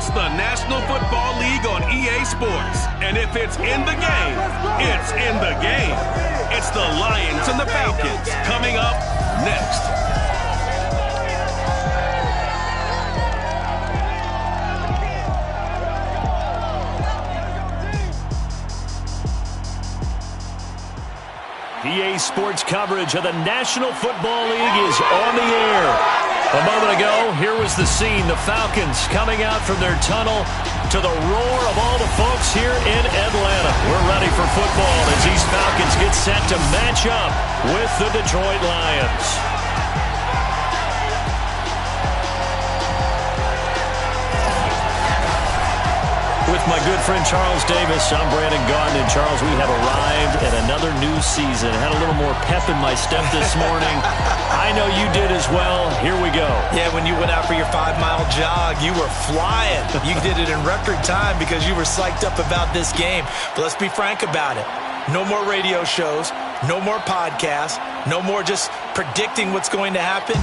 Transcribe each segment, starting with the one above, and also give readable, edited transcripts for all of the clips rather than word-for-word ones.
It's the National Football League on EA Sports. And if it's in the game, it's in the game. It's the Lions and the Falcons coming up next. EA Sports coverage of the National Football League is on the air. A moment ago, here was the scene. The Falcons coming out from their tunnel to the roar of all the folks here in Atlanta. We're ready for football as these Falcons get set to match up with the Detroit Lions. With my good friend Charles Davis, I'm Brandon Gaudin. And Charles, we have arrived at another new season. Had a little more pep in my step this morning. I know you did as well. Here we go. Yeah, when you went out for your 5-mile jog, you were flying. You did it in record time because you were psyched up about this game. But let's be frank about it. No more radio shows, no more podcasts, no more just predicting what's going to happen.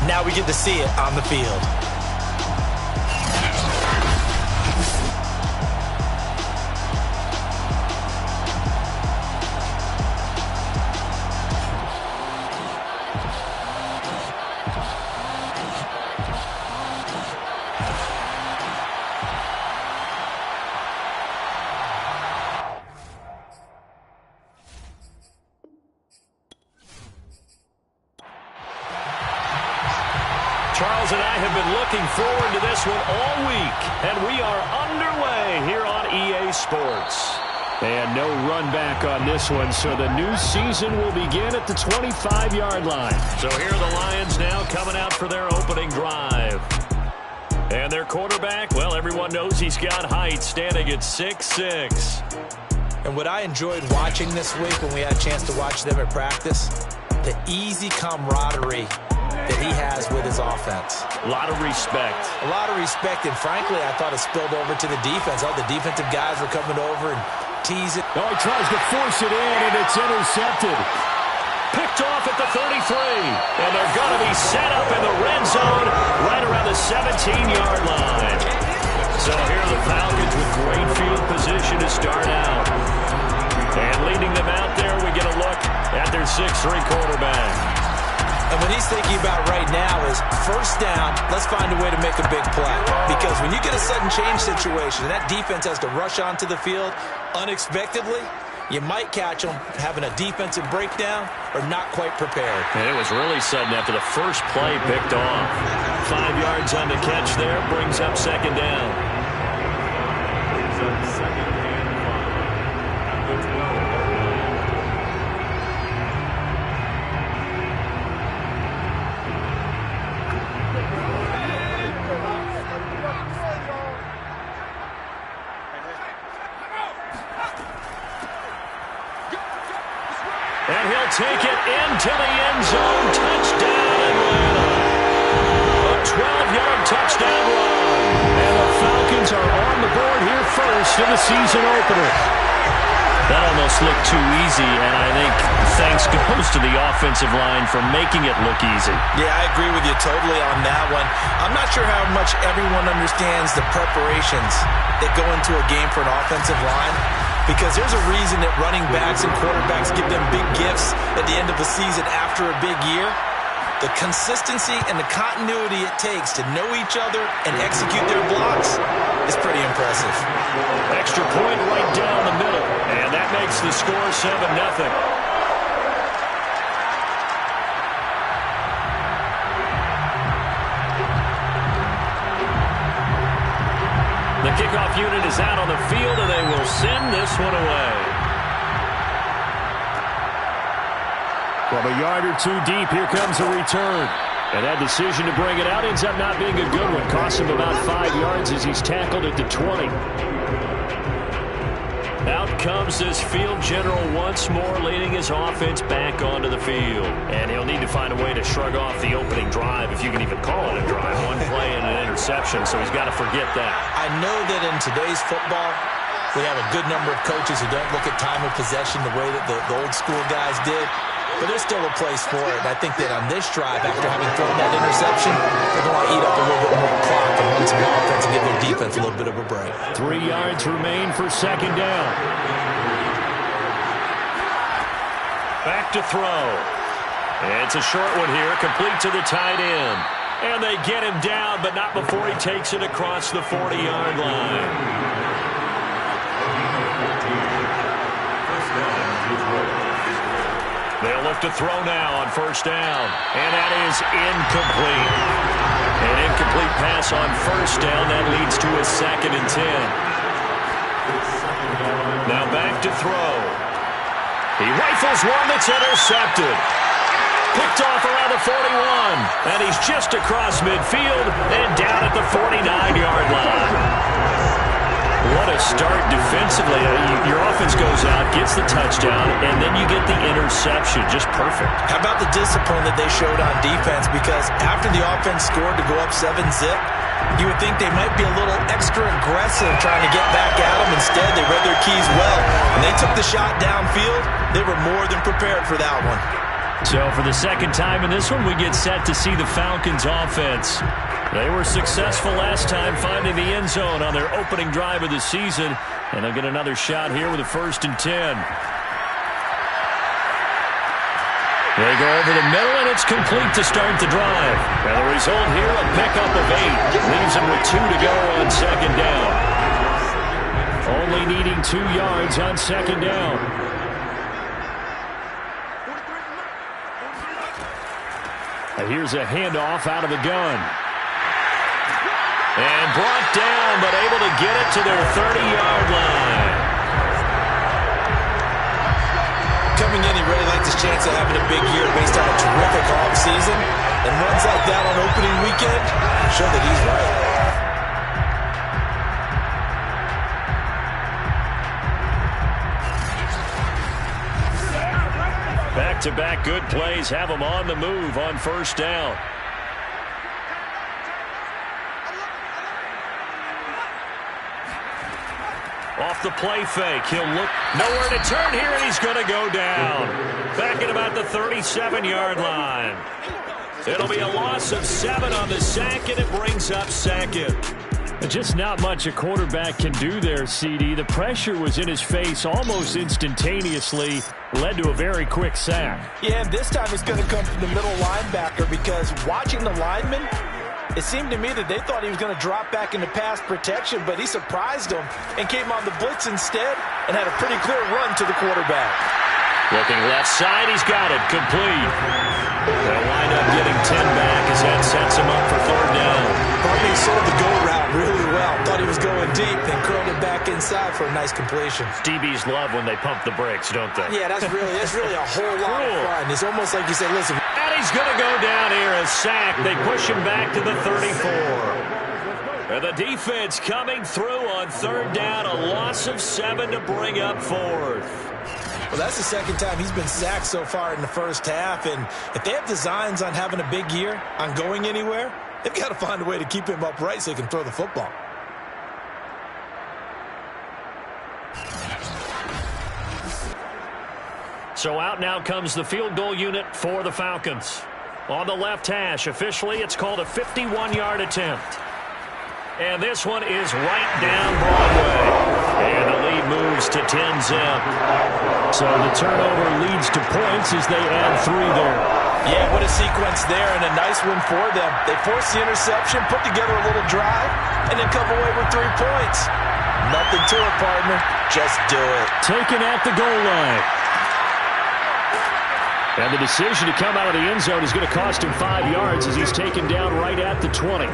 Now we get to see it on the field. Charles and I have been looking forward to this one all week, and we are underway here on EA Sports. And no run back on this one, so the new season will begin at the 25-yard line. So here are the Lions now coming out for their opening drive. And their quarterback, well, everyone knows he's got height, standing at 6'6". And what I enjoyed watching this week when we had a chance to watch them at practice, the easy camaraderie that he has with his offense. A lot of respect. A lot of respect, and frankly, I thought it spilled over to the defense. All the defensive guys were coming over and teasing. Oh, he tries to force it in, and it's intercepted. Picked off at the 33, and they're going to be set up in the red zone right around the 17-yard line. So here are the Falcons with great field position to start out. And leading them out there, we get a look at their 6'3 quarterback. And what he's thinking about right now is first down, let's find a way to make a big play. Because when you get a sudden change situation and that defense has to rush onto the field unexpectedly, you might catch them having a defensive breakdown or not quite prepared. And it was really sudden after the first play picked off. 5 yards on the catch there, brings up second down. And he'll take it into the end zone. Touchdown, Atlanta. A 12-yard touchdown run. And the Falcons are on the board here first in the season opener. That almost looked too easy, and I think thanks goes to the offensive line for making it look easy. Yeah, I agree with you totally on that one. I'm not sure how much everyone understands the preparations that go into a game for an offensive line. Because there's a reason that running backs and quarterbacks give them big gifts at the end of the season after a big year. The consistency and the continuity it takes to know each other and execute their blocks is pretty impressive. Extra point right down the middle, and that makes the score 7-0. The kickoff unit is out on the field, and they will send this one away. From a yard or two deep, here comes a return. And that decision to bring it out ends up not being a good one. Costs him about 5 yards as he's tackled at the 20. Out comes this field general once more, leading his offense back onto the field. And he'll need to find a way to shrug off the opening drive, if you can even call it a drive. One play and an interception, so he's got to forget that. I know that in today's football, we have a good number of coaches who don't look at time of possession the way that the old school guys did. but there's still a place for it. And I think that on this drive, after having thrown that interception, they're going to eat up a little bit more clock and run some offense and give their defense a little bit of a break. 3 yards remain for second down. Back to throw. It's a short one here, complete to the tight end. And they get him down, but not before he takes it across the 40-yard line. They'll look to throw now on first down. And that is incomplete. An incomplete pass on first down. That leads to a 2nd and 10. Now back to throw. He rifles one that's intercepted. Picked off around the 41. And he's just across midfield and down at the 49-yard line. What a start defensively. Your offense goes out, gets the touchdown, and then you get the interception. Just perfect. How about the discipline that they showed on defense? Because after the offense scored to go up 7-zip, you would think they might be a little extra aggressive trying to get back at them. Instead, they read their keys well. When they took the shot downfield, they were more than prepared for that one. So for the second time in this one, we get set to see the Falcons offense. They were successful last time finding the end zone on their opening drive of the season, and they'll get another shot here with a 1st and 10. They go over the middle, and it's complete to start the drive. And the result here, a pickup of 8. Leaves them with 2 to go on second down. Only needing 2 yards on second down. And here's a handoff out of the gun. And brought down, but able to get it to their 30-yard line. Coming in, he really liked his chance of having a big year based on a terrific offseason. And runs like that on opening weekend show that he's right. Back-to-back good plays have them on the move on first down. Off the play fake. He'll look nowhere to turn here, and he's going to go down. Back at about the 37-yard line. It'll be a loss of 7 on the sack, and it brings up 2nd. Just not much a quarterback can do there, CD. The pressure was in his face almost instantaneously. Led to a very quick sack. Yeah, and this time it's going to come from the middle linebacker because watching the lineman, it seemed to me that they thought he was going to drop back into pass protection, but he surprised them and came on the blitz instead and had a pretty clear run to the quarterback. Looking left side, he's got it. Complete. They'll wind up getting 10 back as that sets him up for 3rd down. Barney sold the go route really well. Thought he was going deep, then curled it back inside for a nice completion. DBs love when they pump the brakes, don't they? Yeah, that's really a whole lot of fun. It's almost like you say, listen. And he's going to go down here, a sack. They push him back to the 34. And the defense coming through on 3rd down, a loss of 7 to bring up 4th. Well, that's the 2nd time he's been sacked so far in the first half, and if they have designs on having a big year, on going anywhere, they've got to find a way to keep him upright so he can throw the football. So out now comes the field goal unit for the Falcons. On the left hash, officially it's called a 51-yard attempt. And this one is right down Broadway. And the lead moves to 10-zip. So the turnover leads to points as they add 3 there. Yeah, what a sequence there and a nice one for them. They force the interception, put together a little drive, and then come away with 3 points. Nothing to it, partner. Just do it. Taken at the goal line. And the decision to come out of the end zone is going to cost him 5 yards as he's taken down right at the 20.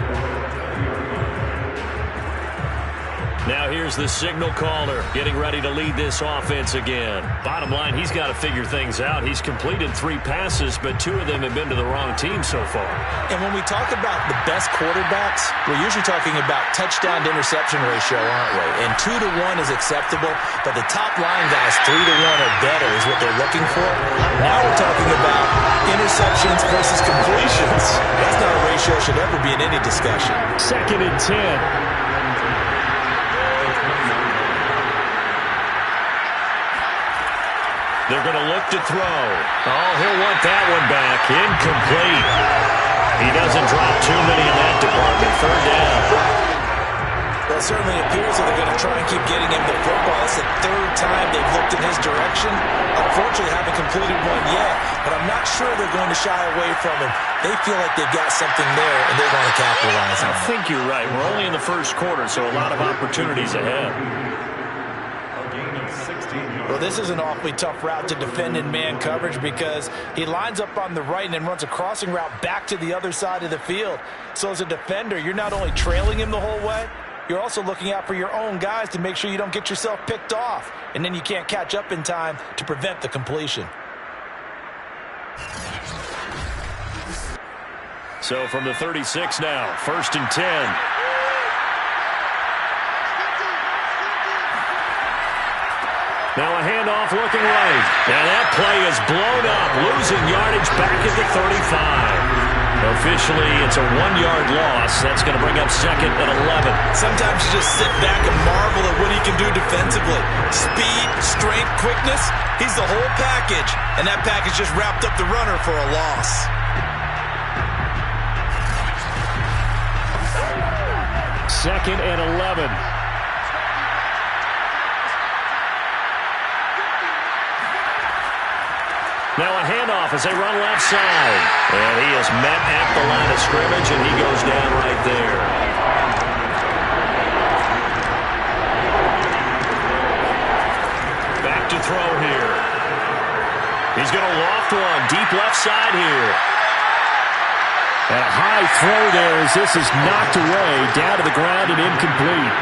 Now here's the signal caller getting ready to lead this offense again. Bottom line, he's got to figure things out. He's completed 3 passes, but 2 of them have been to the wrong team so far. And when we talk about the best quarterbacks, we're usually talking about touchdown to interception ratio, aren't we? And 2 to 1 is acceptable, but the top line guys, 3 to 1 or better is what they're looking for. Now we're talking about interceptions versus completions. That's not a ratio that should ever be in any discussion. 2nd and 10. They're going to look to throw. Oh, he'll want that one back. Incomplete. He doesn't drop too many in that department. Third down. Well, it certainly appears that they're going to try and keep getting him the football. It's the third time they've looked in his direction. Unfortunately, haven't completed one yet, but I'm not sure they're going to shy away from him. They feel like they've got something there, and they're going to capitalize on it. I think you're right. We're only in the first quarter, so a lot of opportunities ahead. Well, this is an awfully tough route to defend in man coverage because he lines up on the right and then runs a crossing route back to the other side of the field. So as a defender, you're not only trailing him the whole way, you're also looking out for your own guys to make sure you don't get yourself picked off. And then you can't catch up in time to prevent the completion. So from the 36 now, 1st and 10. Now a handoff looking right. And that play is blown up, losing yardage back at the 35. Officially, it's a 1-yard loss. That's going to bring up 2nd and 11. Sometimes you just sit back and marvel at what he can do defensively. Speed, strength, quickness. He's the whole package. And that package just wrapped up the runner for a loss. Second and 11. Now a handoff as they run left side. And he is met at the line of scrimmage, and he goes down right there. Back to throw here. He's going to loft one deep left side here. And a high throw there as this is knocked away, down to the ground and incomplete.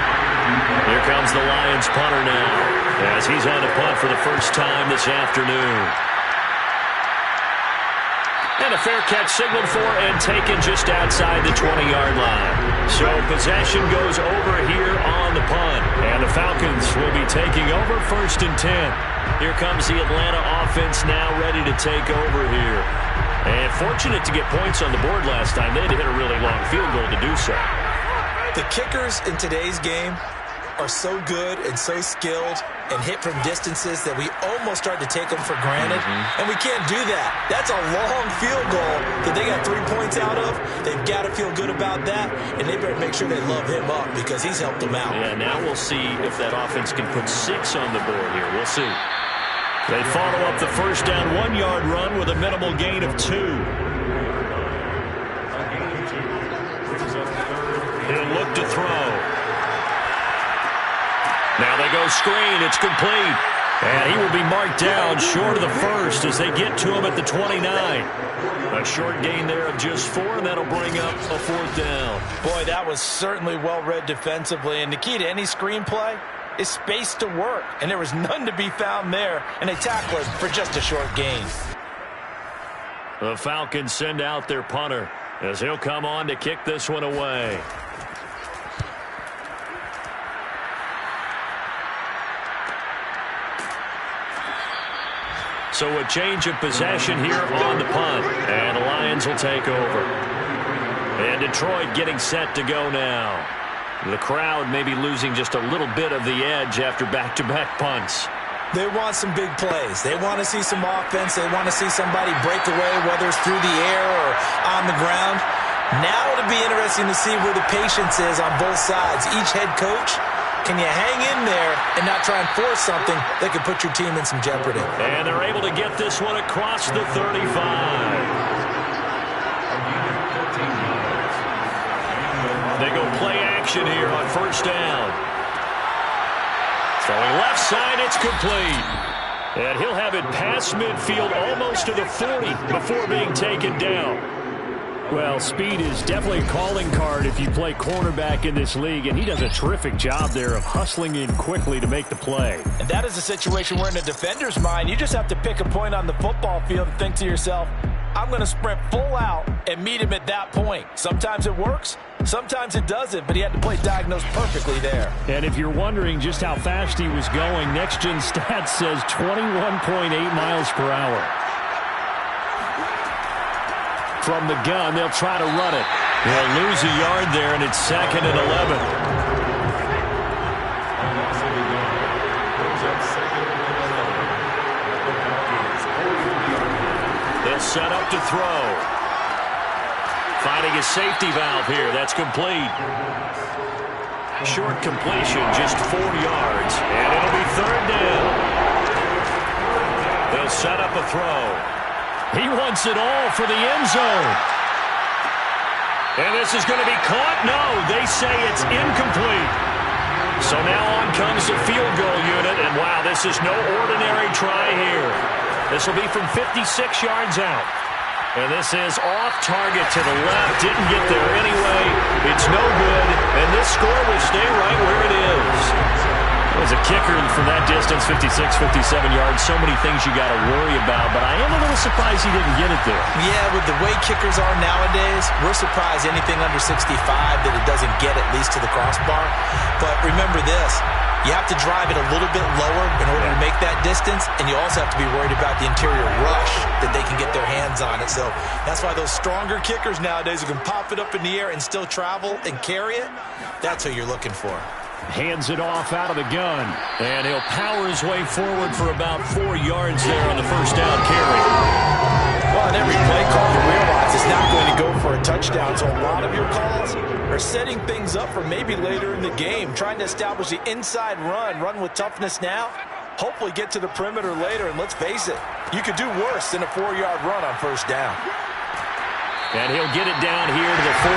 Here comes the Lions punter now as he's on a punt for the first time this afternoon. And a fair catch signaled for and taken just outside the 20-yard line. So possession goes over here on the punt. And the Falcons will be taking over 1st and 10. Here comes the Atlanta offense now ready to take over here. And fortunate to get points on the board last time. They had to hit a really long field goal to do so. The kickers in today's game are so good and so skilled and hit from distances that we almost start to take them for granted. And we can't do that. That's a long field goal that they got 3 points out of. They've got to feel good about that, and they better make sure they love him up because he's helped them out. Yeah, now we'll see if that offense can put 6 on the board here. We'll see. They follow up the first down 1-yard run with a minimal gain of 2. He'll look to throw. Now they go screen. It's complete. And he will be marked down short of the first as they get to him at the 29. A short gain there of just 4, and that'll bring up a 4th down. Boy, that was certainly well-read defensively. And the key to any screen play is space to work. And there was none to be found there. And they tackle it for just a short gain. The Falcons send out their punter as he'll come on to kick this one away. So a change of possession here on the punt. And the Lions will take over. And Detroit getting set to go now. The crowd may be losing just a little bit of the edge after back-to-back punts. They want some big plays. They want to see some offense. They want to see somebody break away, whether it's through the air or on the ground. Now it'll be interesting to see where the patience is on both sides. Each head coach, can you hang in there and not try and force something that could put your team in some jeopardy? And they're able to get this one across the 35. They go play action here on first down. Throwing left side, it's complete. And he'll have it past midfield almost to the 40 before being taken down. Well, speed is definitely a calling card if you play cornerback in this league, and he does a terrific job there of hustling in quickly to make the play. And that is a situation where in a defender's mind, you just have to pick a point on the football field and think to yourself, I'm going to sprint full out and meet him at that point. Sometimes it works, sometimes it doesn't, but he had to play diagnosed perfectly there. And if you're wondering just how fast he was going, Next Gen Stats says 21.8 miles per hour. From the gun, they'll try to run it. They'll lose a yard there, and it's 2nd and 11. set up to throw. Finding a safety valve here. That's complete. Short completion, just 4 yards. And it'll be third down. They'll set up a throw. He wants it all for the end zone. And this is going to be caught. No, they say it's incomplete. So now on comes the field goal unit. And wow, this is no ordinary try here. This will be from 56 yards out. And this is off target to the left. Didn't get there anyway. It's no good. And this score will stay right where it is. As a kicker from that distance, 56, 57 yards, so many things you got to worry about. But I am a little surprised he didn't get it there. Yeah, with the way kickers are nowadays, we're surprised anything under 65 that it doesn't get at least to the crossbar. But remember this. You have to drive it a little bit lower in order to make that distance, and you also have to be worried about the interior rush that they can get their hands on it. So that's why those stronger kickers nowadays who can pop it up in the air and still travel and carry it, that's who you're looking for. Hands it off out of the gun, and he'll power his way forward for about 4 yards there on the first down carry. Well, in every play call, you realize it's not going to go for a touchdown, so a lot of your calls are setting things up for maybe later in the game, trying to establish the inside run with toughness now, hopefully get to the perimeter later, and let's face it, you could do worse than a 4-yard run on first down. And he'll get it down here to the 43.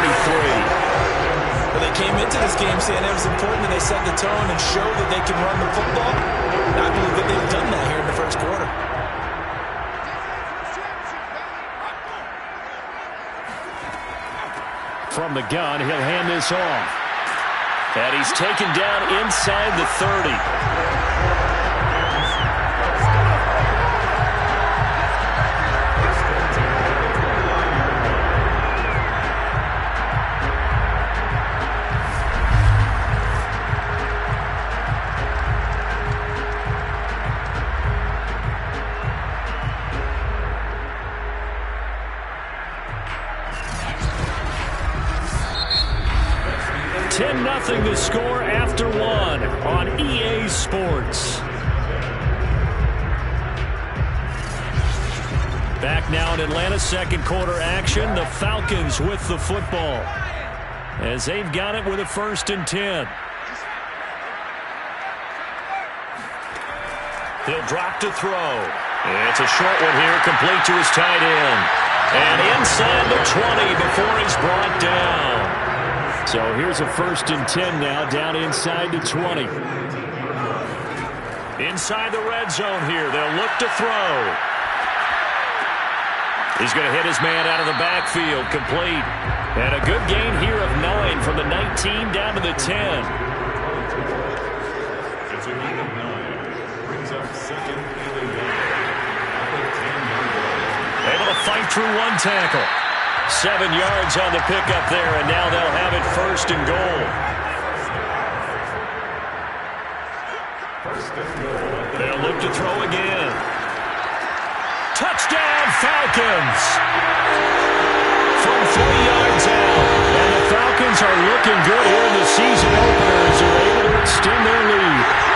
Well, they came into this game saying it was important that they set the tone and show that they can run the football. And I believe that they've done that here in the first quarter. From the gun, he'll hand this off. And he's taken down inside the 30. Nothing to score after one on EA Sports. Back now in Atlanta, second quarter action. The Falcons with the football as they've got it with a 1st and 10. He'll drop to throw. It's a short one here, complete to his tight end. And inside the 20 before he's brought down. So here's a 1st and 10 now, down inside the 20. Inside the red zone here, they'll look to throw. He's going to hit his man out of the backfield, complete. And a good gain here of 9 from the 19 down to the 10. It's a gain of 9. Brings up second and 11. Able to fight through one tackle. 7 yards on the pickup there, and now they'll have it 1st and goal. They'll look to throw again. Touchdown, Falcons! From 3 yards out, and the Falcons are looking good here in the season opener as they're able to extend their lead.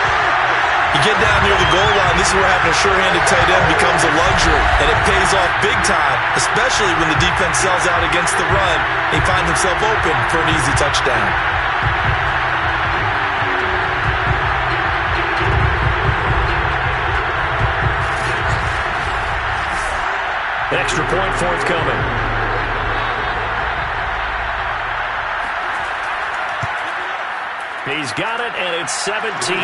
You get down near the goal line, this is where having a sure-handed tight end becomes a luxury, and it pays off big time, especially when the defense sells out against the run. He finds himself open for an easy touchdown. Extra point forthcoming. He's got it, and it's 17-0.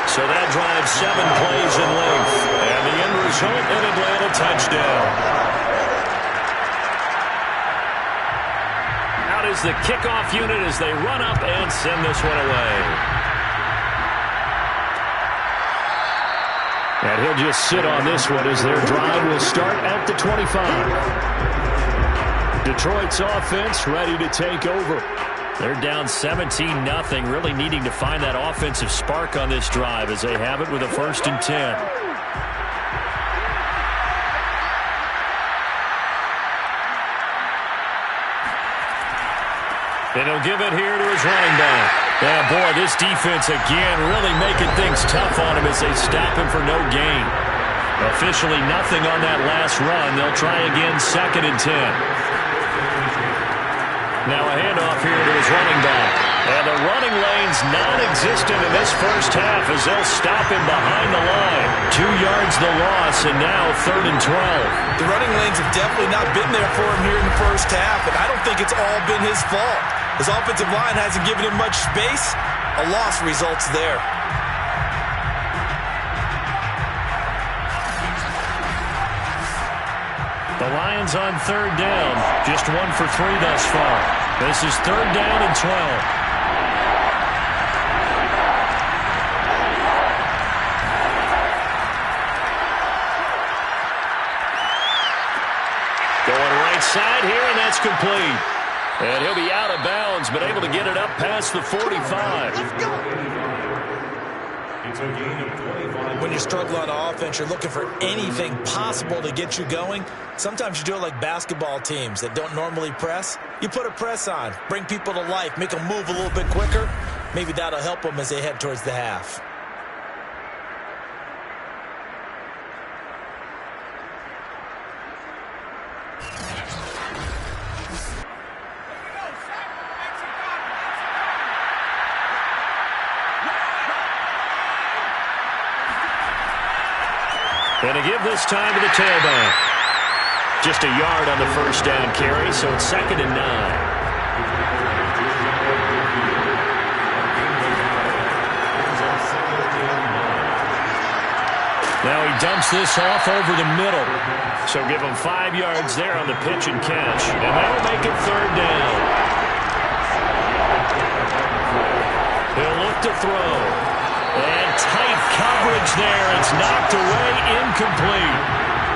So that drives 7 plays in length. And the end result, an Atlanta touchdown. Out is the kickoff unit as they run up and send this one away. And he'll just sit on this one as their drive will start at the 25. Detroit's offense ready to take over. They're down 17-0, really needing to find that offensive spark on this drive as they have it with a 1st and 10. And he'll give it here to his running back. Yeah, boy, this defense again really making things tough on him as they stop him for no gain. Officially nothing on that last run. They'll try again, 2nd and 10. Now a handoff here to his running back. And the running lane's non-existent in this first half as they'll stop him behind the line. 2 yards the loss, and now 3rd and 12. The running lanes have definitely not been there for him here in the first half, and I don't think it's all been his fault. His offensive line hasn't given him much space. A loss results there. The Lions on 3rd down. Just 1 for 3 thus far. This is 3rd down and 12. Going right side here, and that's complete. And he'll be out of bounds, but able to get it up past the 45. It's a gain of 25. When you struggle on offense, you're looking for anything possible to get you going. Sometimes you do it like basketball teams that don't normally press. You put a press on, bring people to life, make them move a little bit quicker. Maybe that'll help them as they head towards the half. And to give this time to the tailback. Just a yard on the first down carry, so it's 2nd and 9. Now he dumps this off over the middle. So give him 5 yards there on the pitch and catch. And that'll make it 3rd down. He'll look to throw. And tight coverage there. It's knocked away, incomplete.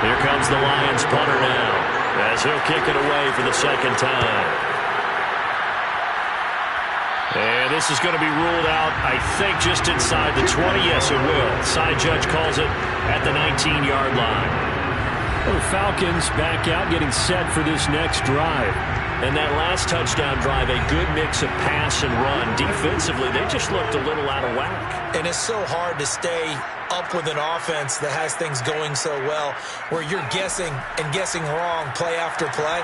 Here comes the Lions punter now, as he'll kick it away for the 2nd time. And this is going to be ruled out, I think, just inside the 20. Yes, it will. Side judge calls it at the 19-yard line. Well, the Falcons back out, getting set for this next drive. And that last touchdown drive, a good mix of pass and run. Defensively, they just looked a little out of whack. And it's so hard to stay up with an offense that has things going so well, where you're guessing and guessing wrong play after play.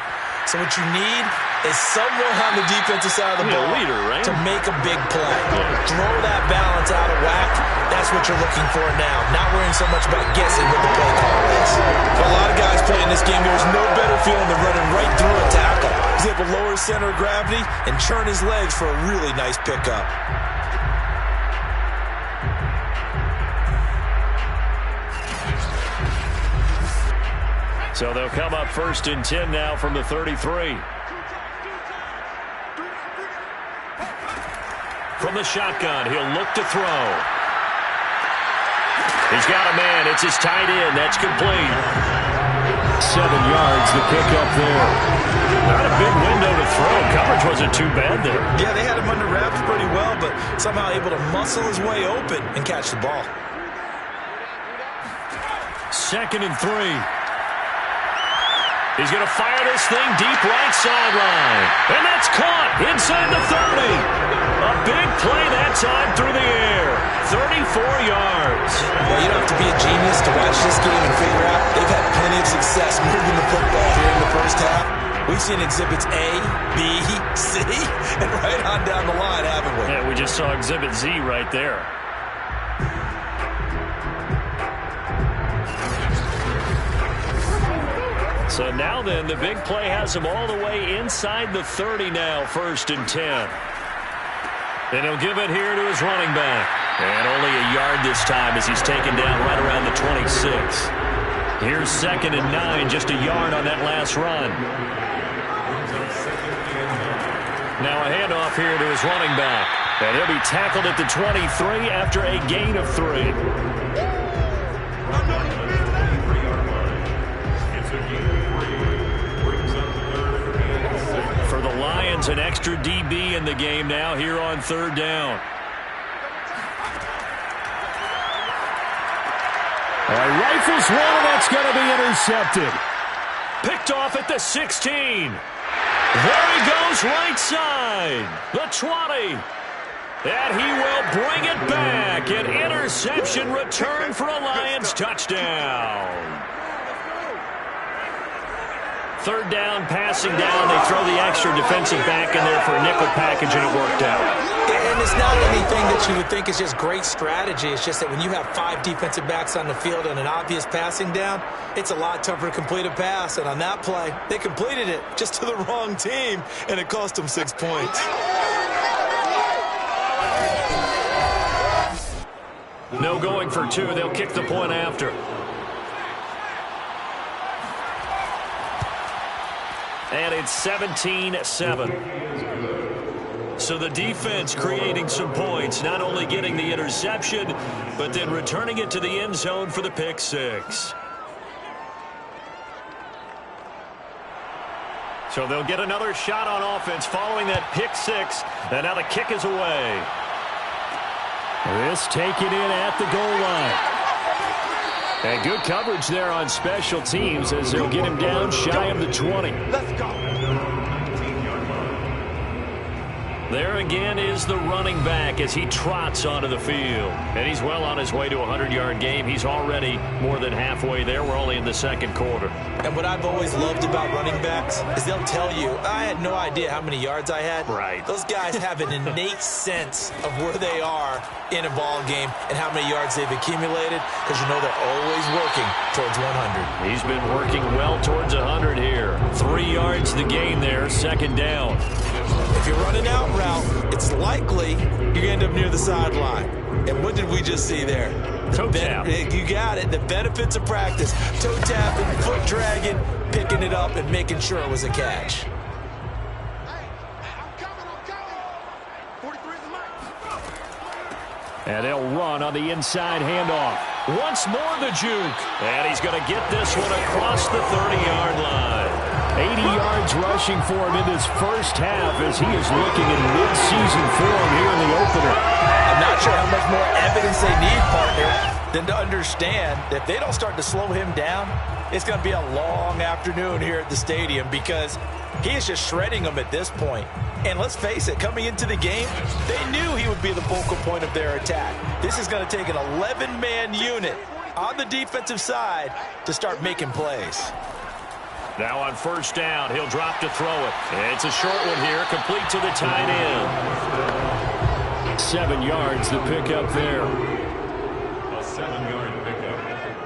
So what you need is someone on the defensive side of the ball leader, right? to make a big play. Throw that balance out of whack. That's what you're looking for now. Not worrying so much about guessing what the play call is. For a lot of guys playing this game, there's no better feeling than running right through a tackle. He's able to lower his center of gravity and churn his legs for a really nice pickup. So they'll come up 1st and 10 now from the 33. From the shotgun, he'll look to throw. He's got a man. It's his tight end. That's complete. 7 yards, the pickup there. Not a big window to throw. Coverage wasn't too bad there. Yeah, they had him under wraps pretty well, but somehow able to muscle his way open and catch the ball. 2nd and 3. He's going to fire this thing deep right sideline. And that's caught inside the 30. A big play that time through the air. 34 yards. Well, you don't have to be a genius to watch this game and figure out they've had plenty of success moving the football here in the first half. We've seen exhibits A, B, C, and right on down the line, haven't we? Yeah, we just saw exhibit Z right there. So now then, the big play has him all the way inside the 30 now, 1st and 10. And he'll give it here to his running back. And only a yard this time as he's taken down right around the 26. Here's 2nd and 9, just a yard on that last run. Now a handoff here to his running back. And he'll be tackled at the 23 after a gain of 3. For the Lions, an extra DB in the game now here on 3rd down. All right, rifles one, and that's going to be intercepted. Picked off at the 16. There he goes right side. The 20. And he will bring it back. An interception return for a Lions touchdown. Third down, passing down. They throw the extra defensive back in there for a nickel package, and it worked out. And it's not anything that you would think is just great strategy. It's just that when you have 5 defensive backs on the field and an obvious passing down, it's a lot tougher to complete a pass. And on that play, they completed it just to the wrong team, and it cost them 6 points. No going for 2. They'll kick the point after. And it's 17-7. So the defense creating some points, not only getting the interception, but then returning it to the end zone for the pick 6. So they'll get another shot on offense following that pick 6. And now the kick is away. This taken in at the goal line. And good coverage there on special teams as they'll get him down shy of the 20. Let's go. There again is the running back as he trots onto the field. And he's well on his way to a 100-yard game. He's already more than halfway there. We're only in the second quarter. And what I've always loved about running backs is they'll tell you, I had no idea how many yards I had. Right. Those guys have an innate sense of where they are in a ball game and how many yards they've accumulated, because you know they're always working towards 100. He's been working well towards 100 here. 3 yards the gain there, second down. If you're running out route, it's likely you're going to end up near the sideline. And what did we just see there? Toe tap. You got it. The benefits of practice. Toe tapping, foot dragging, picking it up, and making sure it was a catch. And they'll run on the inside handoff. Once more the juke. And he's going to get this one across the 30-yard line. 80 yards rushing for him in this first half as he is looking in mid-season form here in the opener. I'm not sure how much more evidence they need, partner, than to understand that if they don't start to slow him down, it's going to be a long afternoon here at the stadium, because he is just shredding them at this point. And let's face it, coming into the game, they knew he would be the focal point of their attack. This is going to take an 11-man unit on the defensive side to start making plays. Now on first down, he'll drop to throw it. It's a short one here, complete to the tight end. 7 yards the pickup there. A 7-yard pickup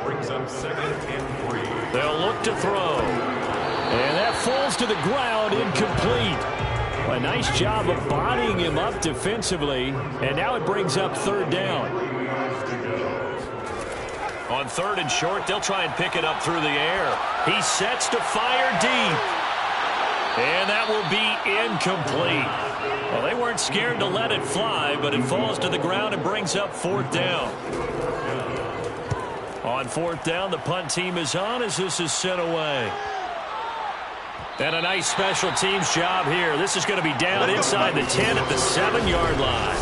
brings up 2nd and 3. They'll look to throw. And that falls to the ground, incomplete. A nice job of bodying him up defensively. And now it brings up third down. On 3rd and short, they'll try and pick it up through the air. He sets to fire deep. And that will be incomplete. Well, they weren't scared to let it fly, but it falls to the ground and brings up 4th down. On 4th down, the punt team is on as this is sent away. And a nice special teams job here. This is going to be down inside the 10 at the 7-yard line.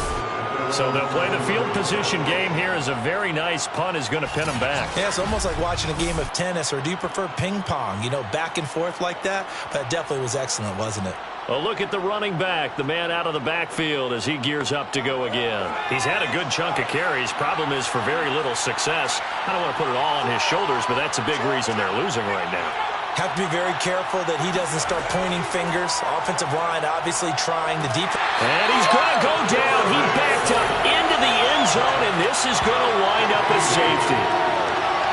So they'll play the field position game here as a very nice punt is going to pin them back. Yeah, it's almost like watching a game of tennis, or do you prefer ping pong? You know, back and forth like that? But it definitely was excellent, wasn't it? A look at the running back, the man out of the backfield as he gears up to go again. He's had a good chunk of carries. Problem is for very little success. I don't want to put it all on his shoulders, but that's a big reason they're losing right now. Have to be very careful that he doesn't start pointing fingers. Offensive line obviously trying to deep. And he's going to go down. He backed up into the end zone, and this is going to wind up as safety.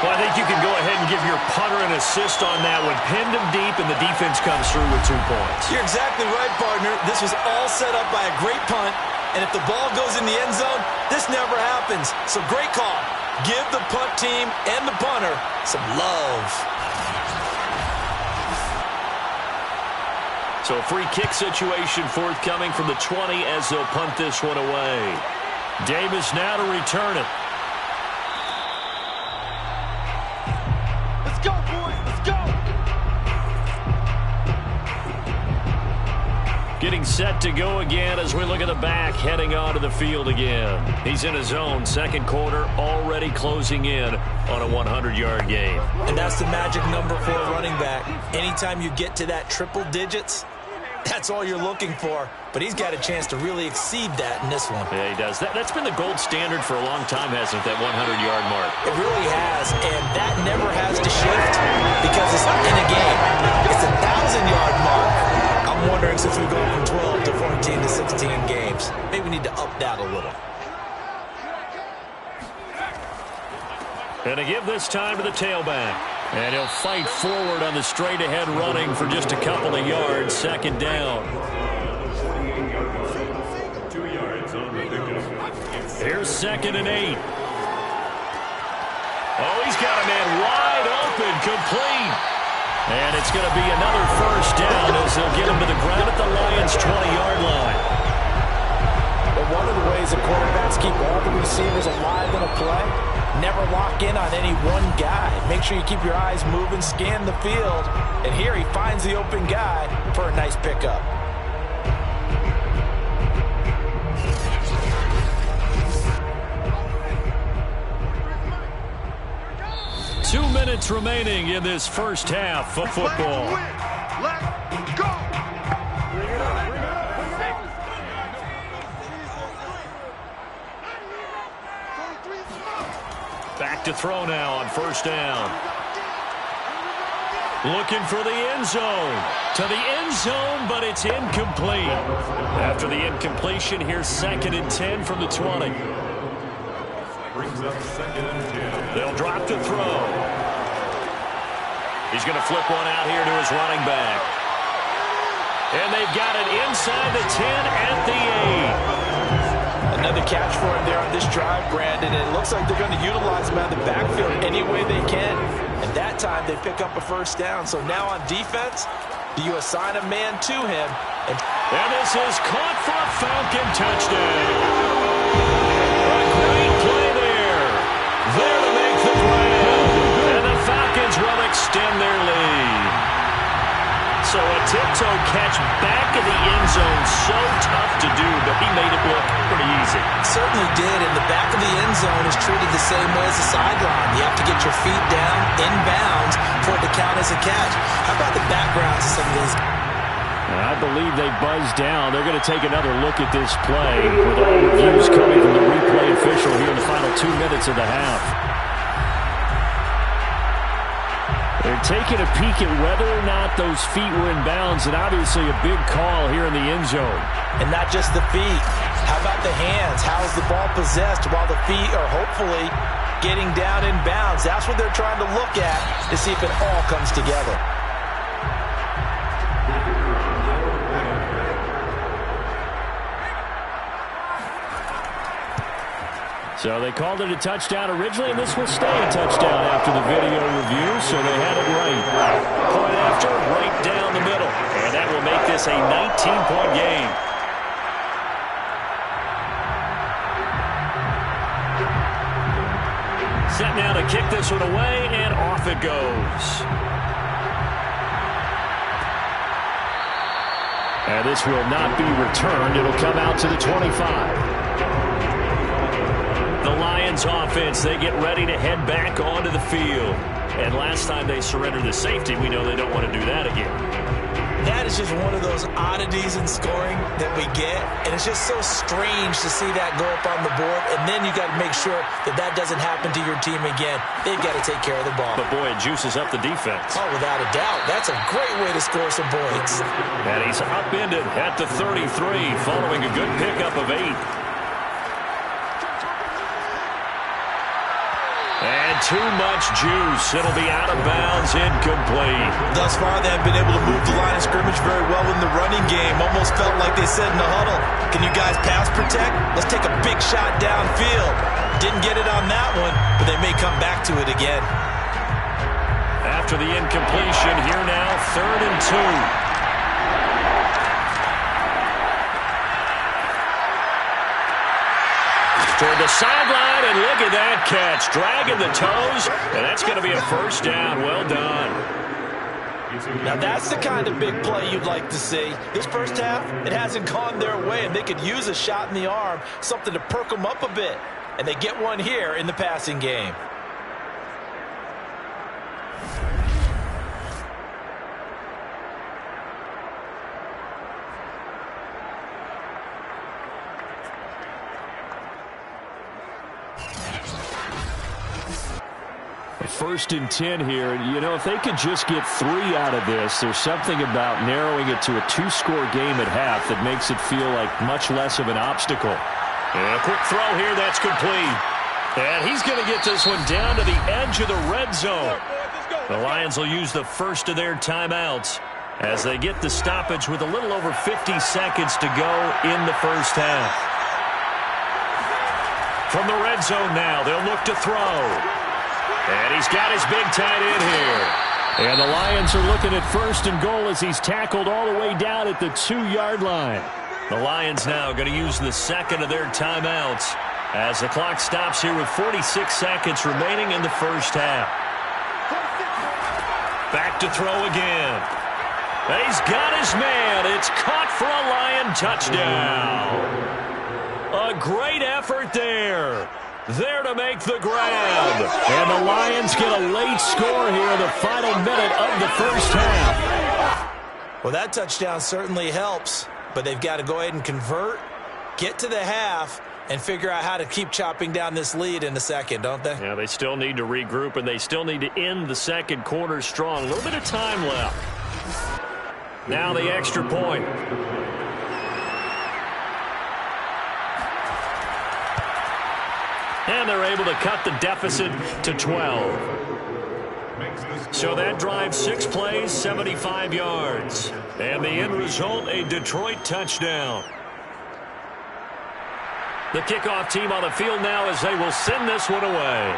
Well, I think you can go ahead and give your punter an assist on that one. Pinned him deep, and the defense comes through with 2 points. You're exactly right, partner. This was all set up by a great punt, and if the ball goes in the end zone, this never happens. So great call. Give the punt team and the punter some love. So a free kick situation forthcoming from the 20 as they'll punt this one away. Davis now to return it. Let's go, boys. Let's go. Getting set to go again as we look at the back heading onto the field again. He's in his own second quarter, already closing in on a 100-yard game. And that's the magic number for a running back. Anytime you get to that triple digits, That's all you're looking for, but he's got a chance to really exceed that in this one. Yeah, he does. That's been the gold standard for a long time, hasn't it, that 100-yard mark? It really has, and that never has to shift because it's in a game. It's a 1,000-yard mark. I'm wondering, since we go from 12 to 14 to 16 games, maybe we need to up that a little. And to give this time to the tailback. And he'll fight forward on the straight-ahead running for just a couple of yards. Second down. 2 yards on the pickup. Here's 2nd and 8. Oh, he's got a man wide open, complete. And it's going to be another first down as they'll get him to the ground at the Lions' 20-yard line. But one of the ways the quarterbacks keep all the receivers alive in a play, never lock in on any one guy. Make sure you keep your eyes moving, scan the field. And here he finds the open guy for a nice pickup. Two minutes remaining in this first half of football. Let's go! Back to throw now on first down. Looking for the end zone. To the end zone, but it's incomplete. After the incompletion, here's 2nd and 10 from the 20. Brings up 2nd and 10. They'll drop to throw. He's going to flip one out here to his running back. And they've got it inside the 10 at the 8. Another catch for him there on this drive, Brandon, and it looks like they're going to utilize him out of the backfield any way they can. And that time they pick up a first down. So now on defense, do you assign a man to him? And this is caught for a Falcon touchdown. A great play there. There to make the grab. And the Falcons will extend their lead. So a tiptoe catch back in the end zone, so tough to do, but he made it look pretty easy. Certainly did, and the back of the end zone is treated the same way as the sideline. You have to get your feet down, inbounds, for it to count as a catch. How about the backgrounds of some of these? I believe they buzzed down. They're going to take another look at this play with all reviews coming from the replay official here in the final 2 minutes of the half. They're taking a peek at whether or not those feet were in bounds, and obviously a big call here in the end zone. And not just the feet. How about the hands? How is the ball possessed while the feet are hopefully getting down in bounds? That's what they're trying to look at to see if it all comes together. So they called it a touchdown originally, and this will stay a touchdown after the video review, so they had it right. Point after, right down the middle. And that will make this a 19-point game. Set now to kick this one away, and off it goes. And this will not be returned. It'll come out to the 25. The Lions offense, they get ready to head back onto the field. And last time they surrendered the safety, we know they don't want to do that again. That is just one of those oddities in scoring that we get. And it's just so strange to see that go up on the board. And then you got to make sure that that doesn't happen to your team again. They've got to take care of the ball. But boy, it juices up the defense. Oh, without a doubt. That's a great way to score some points. And he's upended at the 33 following a good pickup of 8. And too much juice. It'll be out of bounds, incomplete. Thus far, they have been able to move the line of scrimmage very well in the running game. Almost felt like they said in the huddle, can you guys pass protect? Let's take a big shot downfield. Didn't get it on that one, but they may come back to it again. After the incompletion, here now, 3rd and 2. Toward the sideline, and look at that catch. Dragging the toes, and that's going to be a first down. Well done. Now that's the kind of big play you'd like to see. This first half, it hasn't gone their way, and they could use a shot in the arm, something to perk them up a bit. And they get one here in the passing game. 1st and 10 here. And, you know, if they could just get 3 out of this, there's something about narrowing it to a 2-score game at half that makes it feel like much less of an obstacle. And a quick throw here, that's complete. And he's going to get this one down to the edge of the red zone. The Lions will use the first of their timeouts as they get the stoppage with a little over 50 seconds to go in the first half. From the red zone now, they'll look to throw. And he's got his big tight end here. And the Lions are looking at 1st and goal as he's tackled all the way down at the 2-yard line. The Lions now going to use the second of their timeouts as the clock stops here with 46 seconds remaining in the first half. Back to throw again. He's got his man. It's caught for a Lion touchdown. A great effort there. There to make the grab. And the Lions get a late score here in the final minute of the first half. Well, that touchdown certainly helps, but they've got to go ahead and convert, get to the half, and figure out how to keep chopping down this lead in the second, don't they? Yeah, they still need to regroup, and they still need to end the second quarter strong. A little bit of time left. Now the extra point. And they're able to cut the deficit to 12. So that drives 6 plays, 75 yards. And the end result, a Detroit touchdown. The kickoff team on the field now as they will send this one away.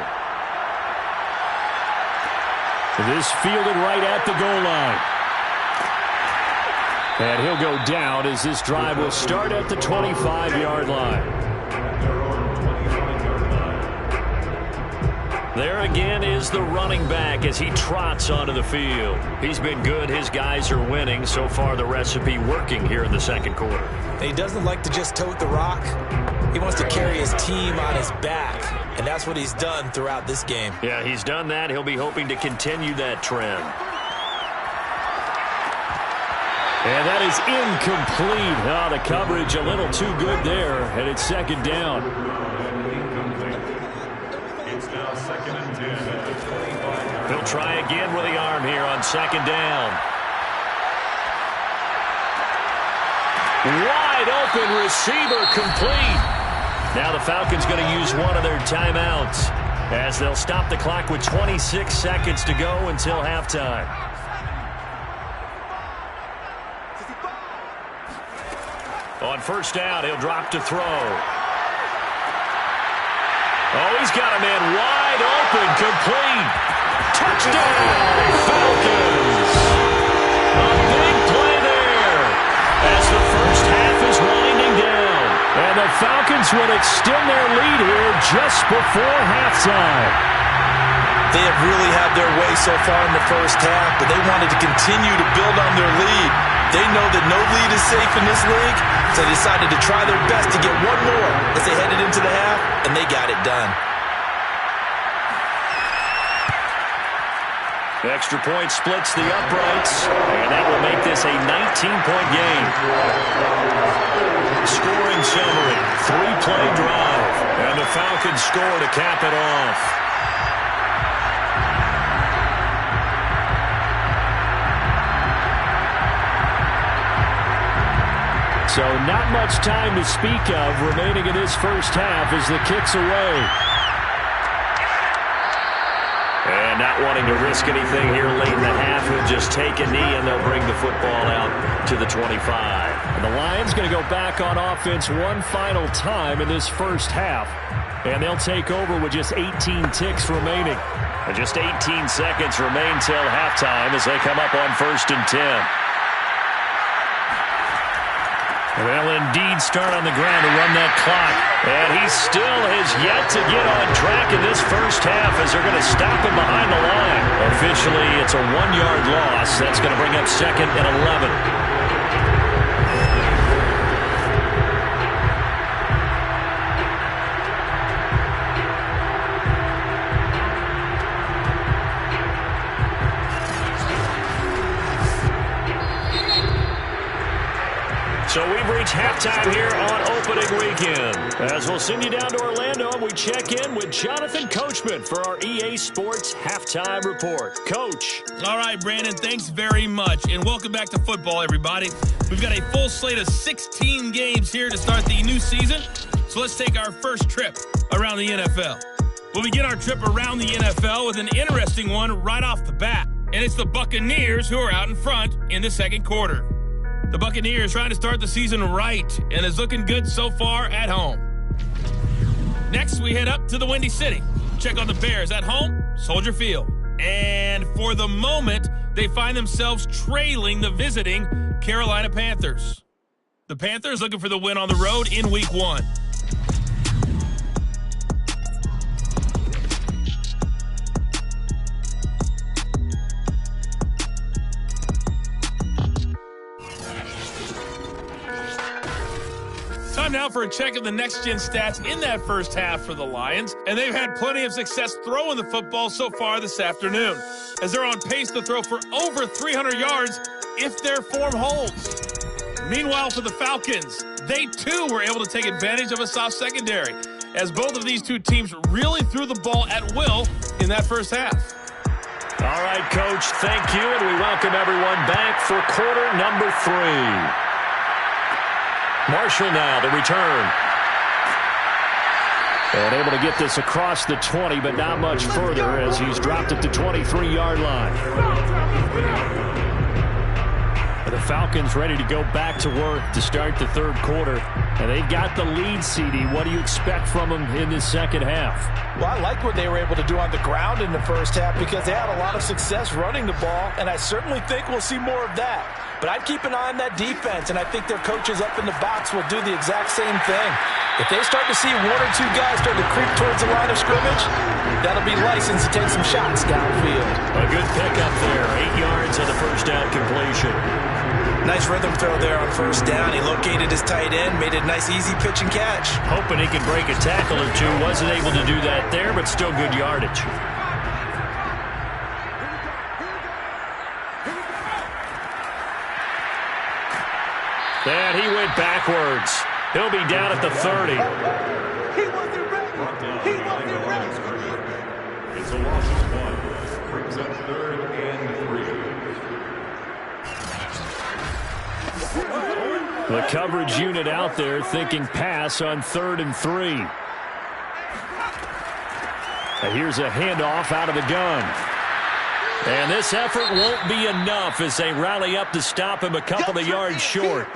This fielded right at the goal line. And he'll go down as this drive will start at the 25-yard line. There again is the running back as he trots onto the field. He's been good. His guys are winning. So far, the recipe working here in the second quarter. He doesn't like to just tote the rock. He wants to carry his team on his back, and that's what he's done throughout this game. Yeah, he's done that. He'll be hoping to continue that trend. And that is incomplete. Oh, the coverage a little too good there, and it's second down. It's now 2nd and 10 at the 25-yard. He'll try again with the arm here on second down. Wide open receiver complete. Now the Falcons going to use one of their timeouts as they'll stop the clock with 26 seconds to go until halftime. On first down, he'll drop to throw. Oh, he's got a man wide open, complete. Touchdown, Falcons. A big play there as the first half is winding down. And the Falcons would extend their lead here just before halftime. They have really had their way so far in the first half, but they wanted to continue to build on their lead. They know that no lead is safe in this league, so they decided to try their best to get one more as they headed into the half, and they got it done. The extra point splits the uprights, and that will make this a 19-point game. Scoring summary, 3-play drive, and the Falcons score to cap it off. So not much time to speak of remaining in this first half as the kick's away. And not wanting to risk anything here late in the half, he'll just take a knee and they'll bring the football out to the 25. And the Lions going to go back on offense one final time in this first half. And they'll take over with just 18 ticks remaining. And just 18 seconds remain till halftime as they come up on 1st and 10. They'll indeed start on the ground to run that clock. And he still has yet to get on track in this first half as they're going to stop him behind the line. Officially, it's a 1-yard loss. That's going to bring up 2nd and 11. So we've reached halftime here on opening weekend. As we'll send you down to Orlando, and we check in with Jonathan Coachman for our EA Sports Halftime Report. Coach. All right, Brandon, thanks very much. And welcome back to football, everybody. We've got a full slate of 16 games here to start the new season. So let's take our first trip around the NFL. We'll begin our trip around the NFL with an interesting one right off the bat. And it's the Buccaneers who are out in front in the second quarter. The Buccaneers trying to start the season right and is looking good so far at home. Next, we head up to the Windy City. Check on the Bears at home, Soldier Field. And for the moment, they find themselves trailing the visiting Carolina Panthers. The Panthers looking for the win on the road in Week 1. Time now for a check of the next-gen stats in that first half for the Lions, and they've had plenty of success throwing the football so far this afternoon, as they're on pace to throw for over 300 yards if their form holds. Meanwhile, for the Falcons, they too were able to take advantage of a soft secondary, as both of these two teams really threw the ball at will in that first half. All right, Coach, thank you, and we welcome everyone back for quarter number 3. Marshall now, the return. And able to get this across the 20, but not much further as he's dropped it to 23-yard line. The Falcons ready to go back to work to start the third quarter. And they've got the lead, CD. What do you expect from them in this second half? Well, I like what they were able to do on the ground in the first half because they had a lot of success running the ball, and I certainly think we'll see more of that. But I'd keep an eye on that defense, and I think their coaches up in the box will do the exact same thing. If they start to see one or two guys start to creep towards the line of scrimmage, that'll be license to take some shots downfield. A good pickup there, 8 yards on the first down completion. Nice rhythm throw there on first down. He located his tight end, made a nice easy pitch and catch. Hoping he could break a tackle or two. Wasn't able to do that there, but still good yardage. And he went backwards. He'll be down at the 30. He wasn't ready. He wasn't ready. It's a loss of 1. Brings up 3rd and 3. The coverage unit out there thinking pass on 3rd and 3. And here's a handoff out of the gun. And this effort won't be enough as they rally up to stop him a couple of yards short.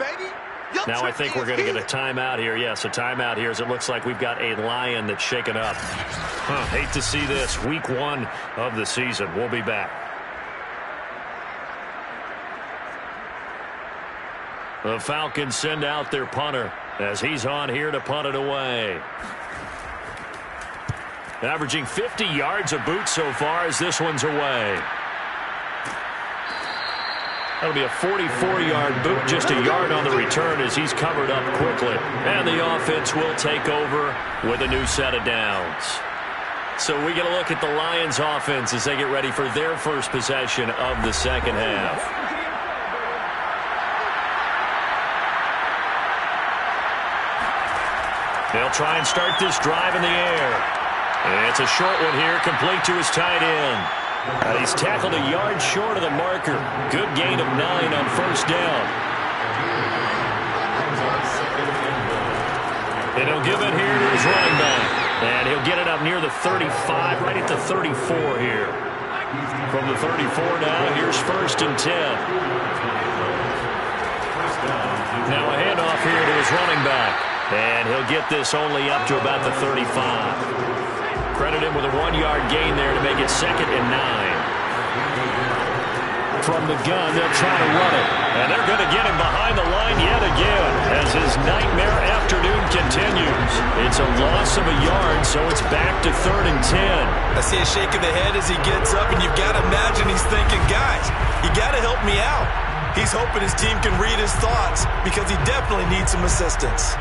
Now I think we're going to get a timeout here. Yes, a timeout here as it looks like we've got a Lion that's shaken up. Hate to see this. Week 1 of the season. We'll be back. The Falcons send out their punter as he's on here to punt it away. Averaging 50 yards a boot so far as this one's away. That'll be a 44-yard boot, just a yard on the return as he's covered up quickly. And the offense will take over with a new set of downs. So we get a look at the Lions offense as they get ready for their first possession of the second half. They'll try and start this drive in the air. And it's a short one here, complete to his tight end. He's tackled a yard short of the marker. Good gain of 9 on first down. And he'll give it here to his running back. And he'll get it up near the 35, right at the 34 here. From the 34 now, here's 1st and 10. Now a handoff here to his running back. And he'll get this only up to about the 35. Credit him with a 1-yard gain there to make it 2nd and 9. From the gun, they'll try to run it. And they're going to get him behind the line yet again as his nightmare afternoon continues. It's a loss of a yard, so it's back to 3rd and 10. I see a shake of the head as he gets up, and you've got to imagine he's thinking, guys, you got to help me out. He's hoping his team can read his thoughts because he definitely needs some assistance.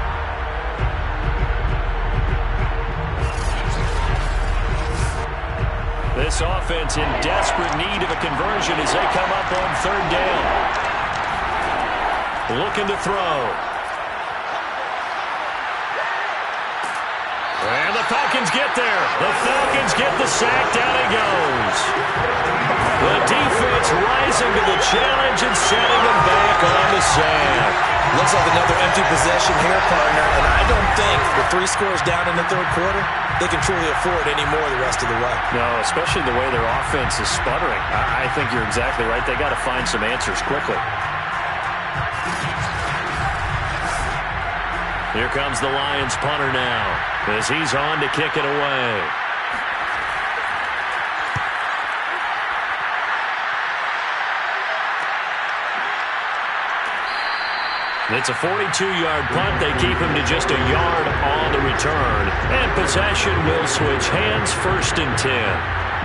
This offense in desperate need of a conversion as they come up on 3rd down. Looking to throw. Falcons get there. The Falcons get the sack. Down he goes. The defense rising to the challenge and setting them back on the sack. Looks like another empty possession here, partner, and I don't think with 3 scores down in the third quarter, they can truly afford any more the rest of the way. No, especially the way their offense is sputtering. I think you're exactly right. They got to find some answers quickly. Here comes the Lions punter now as he's on to kick it away. It's a 42-yard punt. They keep him to just a yard on the return. And possession will switch hands, 1st and 10.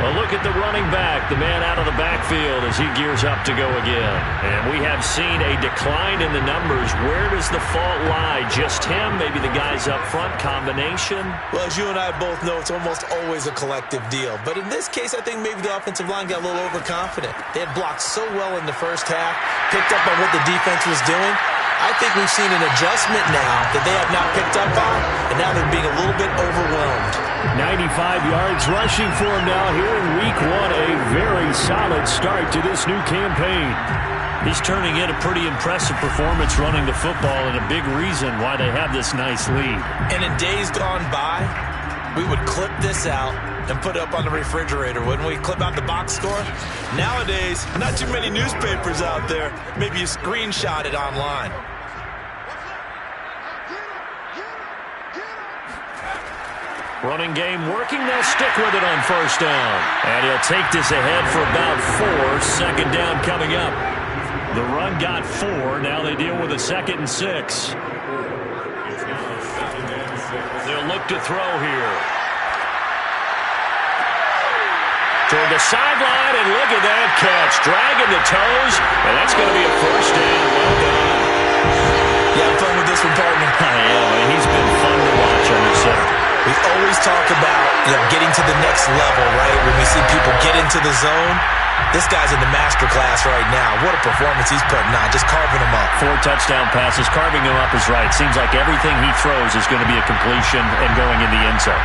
A look at the running back, the man out of the backfield as he gears up to go again. And we have seen a decline in the numbers. Where does the fault lie? Just him? Maybe the guys up front? Combination? Well, as you and I both know, it's almost always a collective deal. But in this case, I think maybe the offensive line got a little overconfident. They had blocked so well in the first half, picked up on what the defense was doing. I think we've seen an adjustment now that they have not picked up on, and now they're being a little bit overwhelmed. 95 yards rushing for him now here in Week 1. A very solid start to this new campaign. He's turning in a pretty impressive performance running the football, and a big reason why they have this nice lead. And in days gone by, we would clip this out and put it up on the refrigerator, wouldn't we? Clip out the box score. Nowadays, not too many newspapers out there. Maybe you screenshot it online. Running game working. They'll stick with it on 1st down. And he'll take this ahead for about 4. 2nd down coming up. The run got 4. Now they deal with a 2nd and 6. They'll look to throw here. Toward the sideline, and look at that catch. Dragging the toes, and that's going to be a 1st down. Well done. You have fun with this one, partner? I am. He's been fun to watch under center. We always talk about, getting to the next level, right? When we see people get into the zone, this guy's in the master class right now. What a performance he's putting on, just carving them up. 4 touchdown passes, carving them up is right. Seems like everything he throws is going to be a completion and going in the end zone.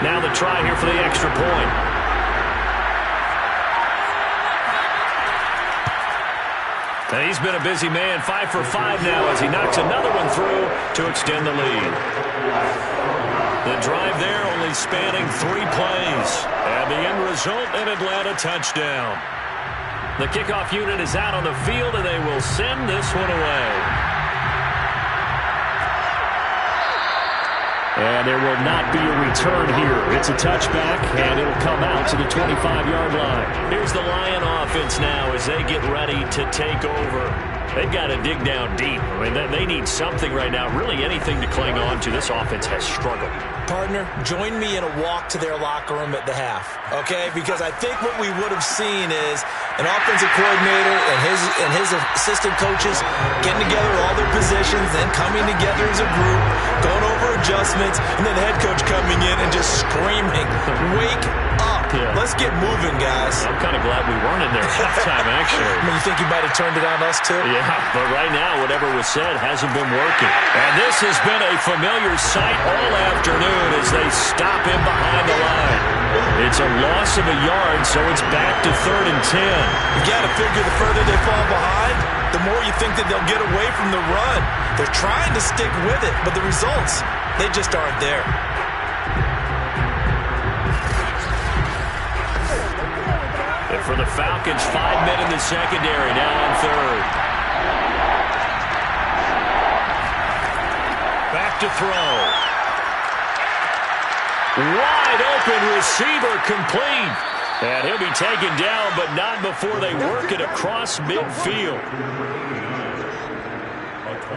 Now the try here for the extra point. And he's been a busy man, 5 for 5 now as he knocks another one through to extend the lead. The drive there only spanning 3 plays. And the end result, an Atlanta touchdown. The kickoff unit is out on the field, and they will send this one away. And there will not be a return here. It's a touchback, and it'll come out to the 25-yard line. Here's the Lion offense now as they get ready to take over. They've got to dig down deep. I mean, they need something right now, really anything to cling on to. This offense has struggled. Partner, join me in a walk to their locker room at the half, okay? Because I think what we would have seen is an offensive coordinator and his assistant coaches getting together all their positions, then coming together as a group, going over adjustments, and then the head coach coming in and just screaming, "Wake up. Yeah. Let's get moving, guys." I'm kind of glad we weren't in there halftime, actually. I mean, you think you might have turned it on us, too? Yeah, but right now, whatever was said hasn't been working. And this has been a familiar sight all afternoon as they stop him behind the line. It's a loss of a yard, so it's back to 3rd and 10. You got to figure the further they fall behind, the more you think that they'll get away from the run. They're trying to stick with it, but the results, they just aren't there. And for the Falcons, 5 men in the secondary, now on 3rd. Back to throw. Wide open receiver complete. And he'll be taken down, but not before they work it across midfield.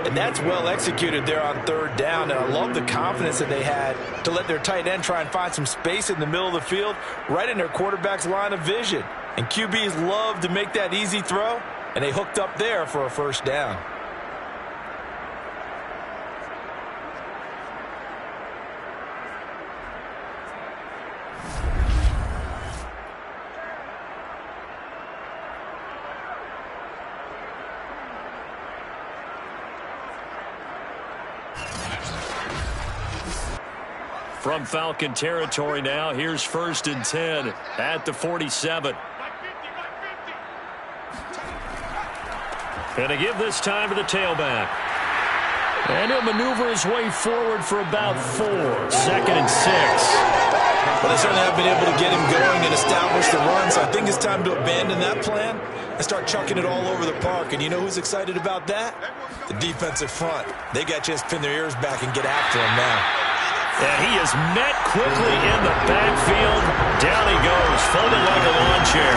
And that's well executed there on 3rd down. And I love the confidence that they had to let their tight end try and find some space in the middle of the field, right in their quarterback's line of vision. And QBs love to make that easy throw, and they hooked up there for a 1st down. From Falcon territory now, here's 1st and 10 at the 47. And to give this time to the tailback. And he'll maneuver his way forward for about 4. 2nd and 6. Well, they certainly have been able to get him going and establish the run, so I think it's time to abandon that plan and start chucking it all over the park. And you know who's excited about that? The defensive front. They got a chance to pin their ears back and get after him now. And he is met quickly in the backfield. Down he goes, folded like a lawn chair.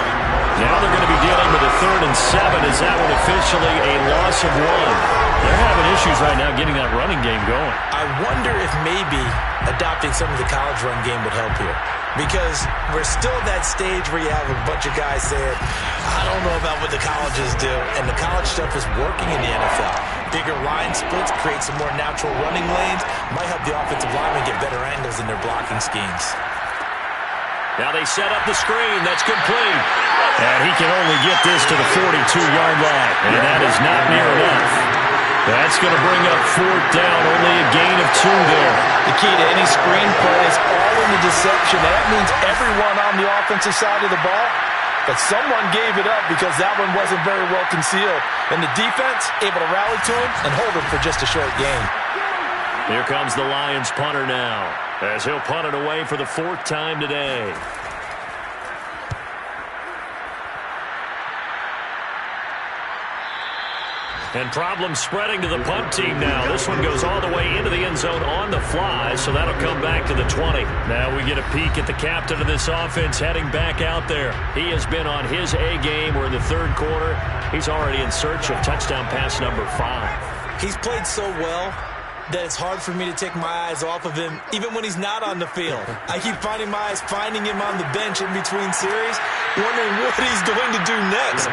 Now they're going to be dealing with a 3rd and 7. Is that one officially a loss of 1? They're having issues right now getting that running game going. I wonder if maybe adopting some of the college run game would help here. Because we're still at that stage where you have a bunch of guys saying, I don't know about what the colleges do. And the college stuff is working in the NFL. Bigger line splits, create some more natural running lanes. Might help the offensive linemen get better angles in their blocking schemes. Now they set up the screen. That's complete. And he can only get this to the 42-yard line. And that is not near enough. That's going to bring up 4th down. Only a gain of 2 there. The key to any screen play is all in the deception. That means everyone on the offensive side of the ball. But someone gave it up because that one wasn't very well concealed. And the defense able to rally to him and hold him for just a short gain. Here comes the Lions punter now, as he'll punt it away for the 4th time today. And problems spreading to the punt team now. This one goes all the way into the end zone on the fly, so that'll come back to the 20. Now we get a peek at the captain of this offense heading back out there. He has been on his A game. We're in the 3rd quarter. He's already in search of touchdown pass number 5. He's played so well that it's hard for me to take my eyes off of him, even when he's not on the field. I keep finding my eyes finding him on the bench in between series, wondering what he's going to do next.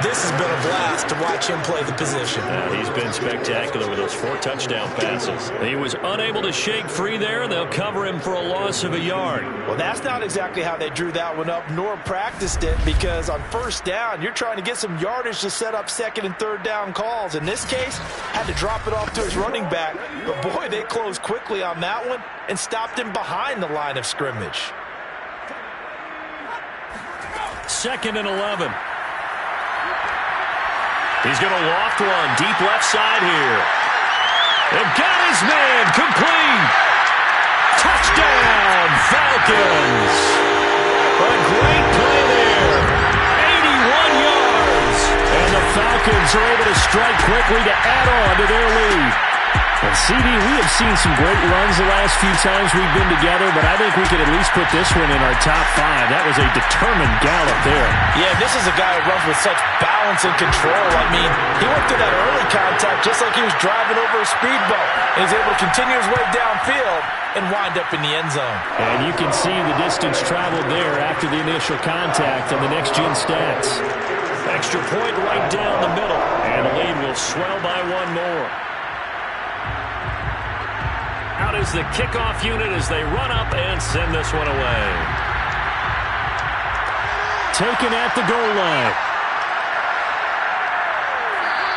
This has been a blast to watch him play the position. He's been spectacular with those 4 touchdown passes. He was unable to shake free there, and they'll cover him for a loss of a yard. Well, that's not exactly how they drew that one up, nor practiced it, because on 1st down, you're trying to get some yardage to set up 2nd and 3rd down calls. In this case, had to drop it off to his running back. But boy, they closed quickly on that one and stopped him behind the line of scrimmage. 2nd and 11. He's going to loft one deep left side here. And got his man complete. Touchdown, Falcons. A great play there. 81 yards. And the Falcons are able to strike quickly to add on to their lead. And CD, we have seen some great runs the last few times we've been together, but I think we could at least put this one in our top 5. That was a determined gallop there. Yeah, this is a guy who runs with such balance and control. I mean, he went through that early contact just like he was driving over a speedboat. And he's able to continue his way downfield and wind up in the end zone. And you can see the distance traveled there after the initial contact on the next-gen stats. Extra point right down the middle, and the lead will swell by 1 more. Out is the kickoff unit as they run up and send this one away. Taken at the goal line.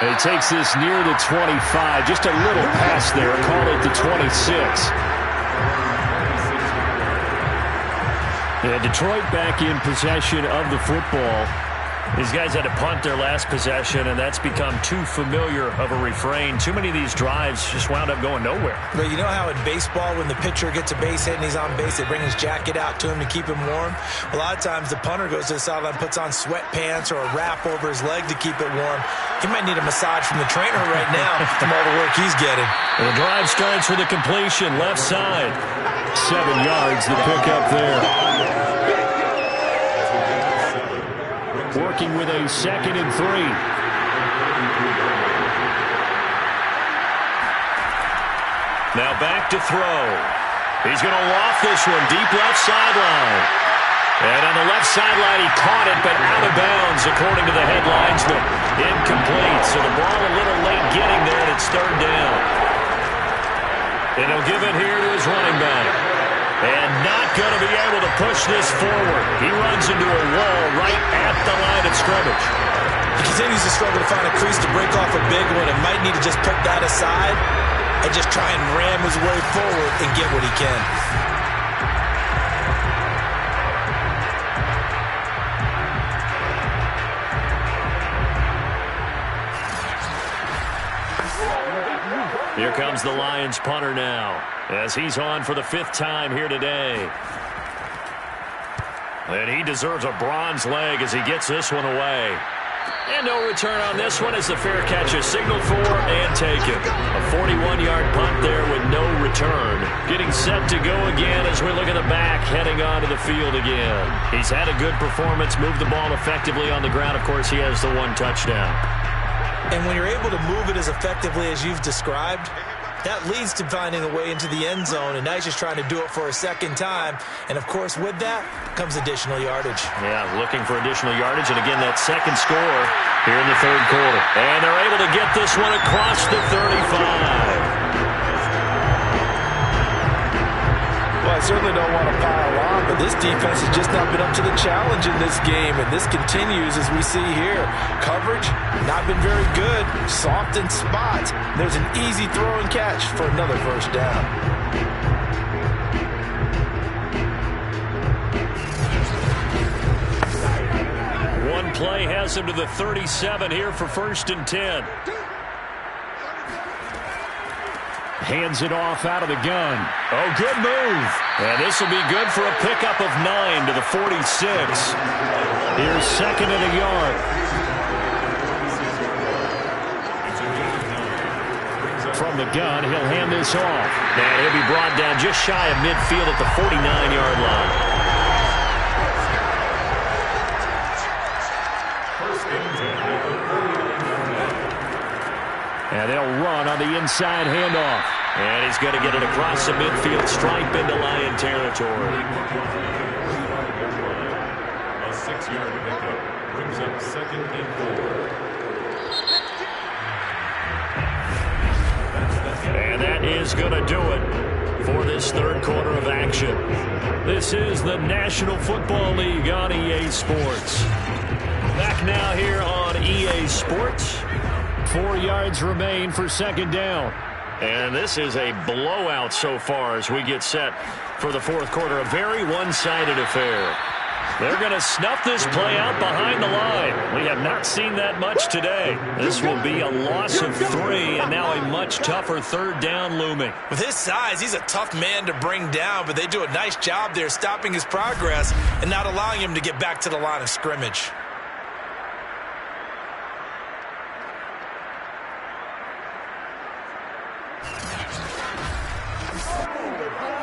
And he takes this near the 25. Just a little pass there. Call it the 26. And Detroit back in possession of the football. These guys had to punt their last possession, and that's become too familiar of a refrain. Too many of these drives just wound up going nowhere. But you know how in baseball, when the pitcher gets a base hit and he's on base, they bring his jacket out to him to keep him warm? A lot of times the punter goes to the sideline, puts on sweatpants or a wrap over his leg to keep it warm. He might need a massage from the trainer right now from all the work he's getting. And the drive starts with a completion, left side. 7 yards, the pickup there. Working with a 2nd and 3. Now back to throw. He's going to loft this one deep left sideline. And on the left sideline, he caught it, but out of bounds, according to the headlines. But incomplete. So the ball a little late getting there, and it's 3rd down. And he'll give it here to his running back. And not going to be able to push this forward. He runs into a wall right at the line of scrimmage. He continues to struggle to find a crease to break off a big one and might need to just put that aside and just try and ram his way forward and get what he can. Here comes the Lions punter now, as he's on for the 5th time here today. And he deserves a bronze leg as he gets this one away. And no return on this one as the fair catch is signaled for and taken. A 41-yard punt there with no return. Getting set to go again as we look at the back, heading onto the field again. He's had a good performance, moved the ball effectively on the ground. Of course, he has the 1 touchdown. And when you're able to move it as effectively as you've described, that leads to finding a way into the end zone, and now he's just trying to do it for a 2nd time. And, of course, with that comes additional yardage. Yeah, looking for additional yardage, and again, that 2nd score here in the 3rd quarter. And they're able to get this one across the 35. Well, I certainly don't want to pile on, but this defense has just not been up to the challenge in this game, and this continues as we see here. Coverage, not been very good. Soft in spots. There's an easy throw and catch for another 1st down. One play has him to the 37 here for 1st and 10. Hands it off out of the gun. Oh, good move. And this will be good for a pickup of 9 to the 46. Here's 2nd and a yard. From the gun, he'll hand this off. And he'll be brought down just shy of midfield at the 49-yard line. And they'll run on the inside handoff. And he's going to get it across the midfield stripe into Lion territory. A 6-yard pickup brings up 2nd and 4. And that is going to do it for this 3rd quarter of action. This is the National Football League on EA Sports. Back now here on EA Sports. 4 yards remain for 2nd down. And this is a blowout so far as we get set for the 4th quarter. A very one-sided affair. They're going to snuff this play out behind the line. We have not seen that much today. This will be a loss of 3 and now a much tougher 3rd down looming. With his size, he's a tough man to bring down, but they do a nice job there stopping his progress and not allowing him to get back to the line of scrimmage.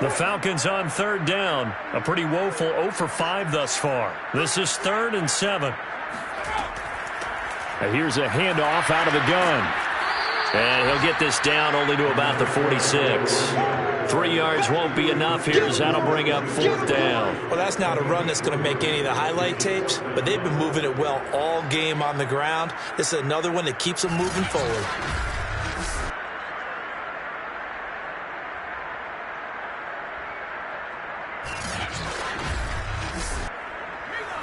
The Falcons on 3rd down. A pretty woeful 0 for 5 thus far. This is 3rd and 7. And here's a handoff out of the gun. And he'll get this down only to about the 46. 3 yards won't be enough here as that'll bring up 4th down. Well, that's not a run that's going to make any of the highlight tapes, but they've been moving it well all game on the ground. This is another one that keeps them moving forward.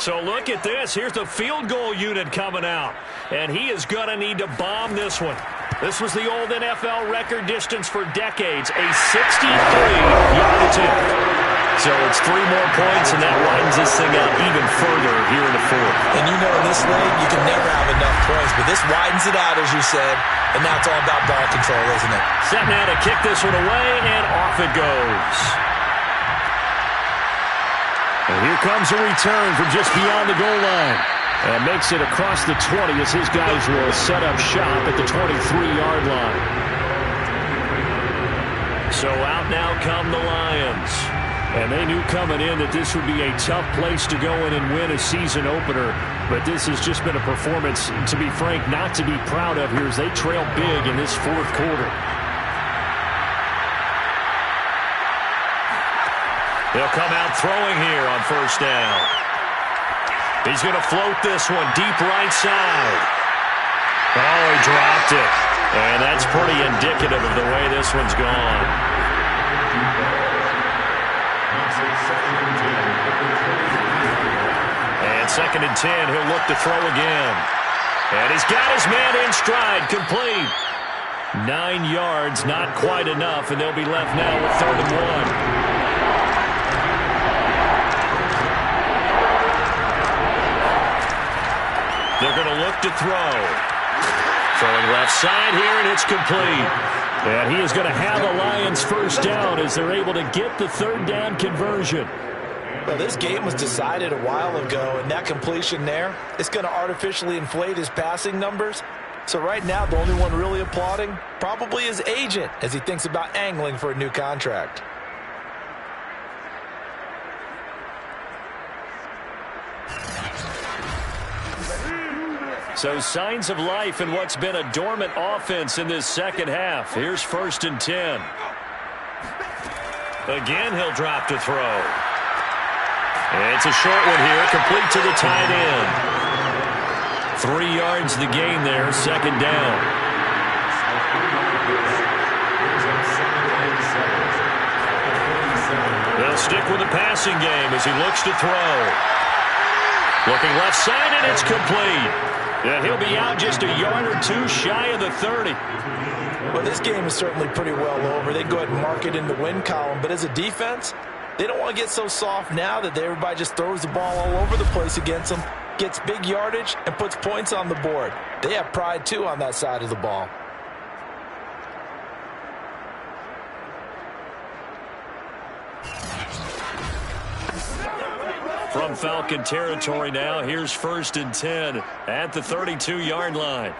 So look at this. Here's the field goal unit coming out. And he is going to need to bomb this one. This was the old NFL record distance for decades, a 63-yard attempt. So it's 3 more points, and that widens this thing out even further here in the 4th. And you know in this league, you can never have enough points, but this widens it out, as you said, and now it's all about ball control, isn't it? Set now to kick this one away, and off it goes. And here comes a return from just beyond the goal line. And makes it across the 20 as his guys will set up shop at the 23-yard line. So out now come the Lions. And they knew coming in that this would be a tough place to go in and win a season opener. But this has just been a performance, to be frank, not to be proud of here as they trail big in this 4th quarter. They'll come out throwing here on 1st down. He's going to float this one deep right side. Oh, he dropped it. And that's pretty indicative of the way this one's gone. And 2nd and 10, he'll look to throw again. And he's got his man in stride, complete. 9 yards, not quite enough, and they'll be left now with 3rd and 1. They're going to look to throw. Throwing left side here, and it's complete. And he is going to have a Lions first down as they're able to get the third down conversion. Well, this game was decided a while ago, and that completion there, it's going to artificially inflate his passing numbers. So right now, the only one really applauding probably his agent as he thinks about angling for a new contract. So signs of life in what's been a dormant offense in this second half. Here's 1st and 10. Again, he'll drop to throw. And it's a short one here, complete to the tight end. 3 yards the gain there, 2nd down. They'll stick with the passing game as he looks to throw. Looking left side, and it's complete. Yeah, he'll be out just a yard or two shy of the 30. Well, this game is certainly pretty well over. They go ahead and mark it in the win column. But as a defense, they don't want to get so soft now that everybody just throws the ball all over the place against them, gets big yardage, and puts points on the board. They have pride, too, on that side of the ball. From Falcon territory now, here's 1st and 10 at the 32-yard line.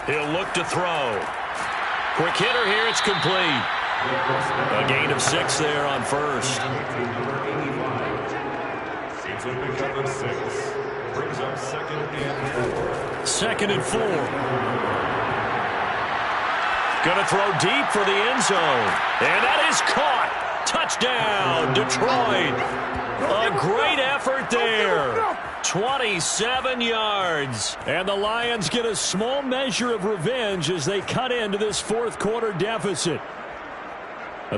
He'll look to throw. Quick hitter here, it's complete. A gain of 6 there on 1st. Seems like a pickup of 6. Brings up 2nd and 4. 2nd and 4. Gonna throw deep for the end zone. And that is caught. Touchdown, Detroit. A great effort there. 27 yards. And the Lions get a small measure of revenge as they cut into this 4th quarter deficit.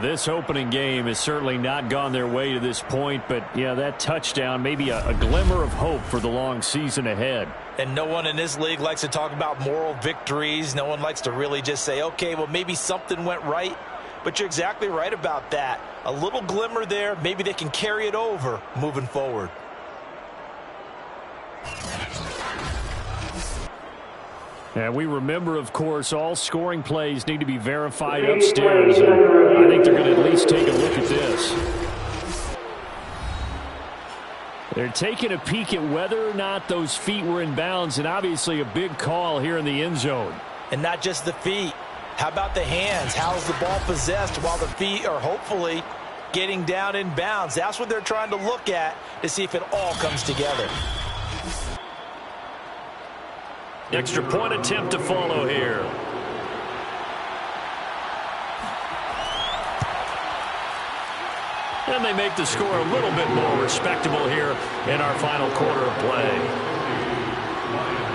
This opening game has certainly not gone their way to this point, but yeah, that touchdown may be a glimmer of hope for the long season ahead. And no one in this league likes to talk about moral victories. No one likes to really just say, okay, well, maybe something went right. But you're exactly right about that. A little glimmer there. Maybe they can carry it over moving forward. And we remember, of course, all scoring plays need to be verified upstairs. And I think they're going to at least take a look at this. They're taking a peek at whether or not those feet were in bounds, and obviously a big call here in the end zone. And not just the feet. How about the hands? How's the ball possessed while the feet are hopefully getting down in bounds? That's what they're trying to look at to see if it all comes together. Extra point attempt to follow here. And they make the score a little bit more respectable here in our final quarter of play.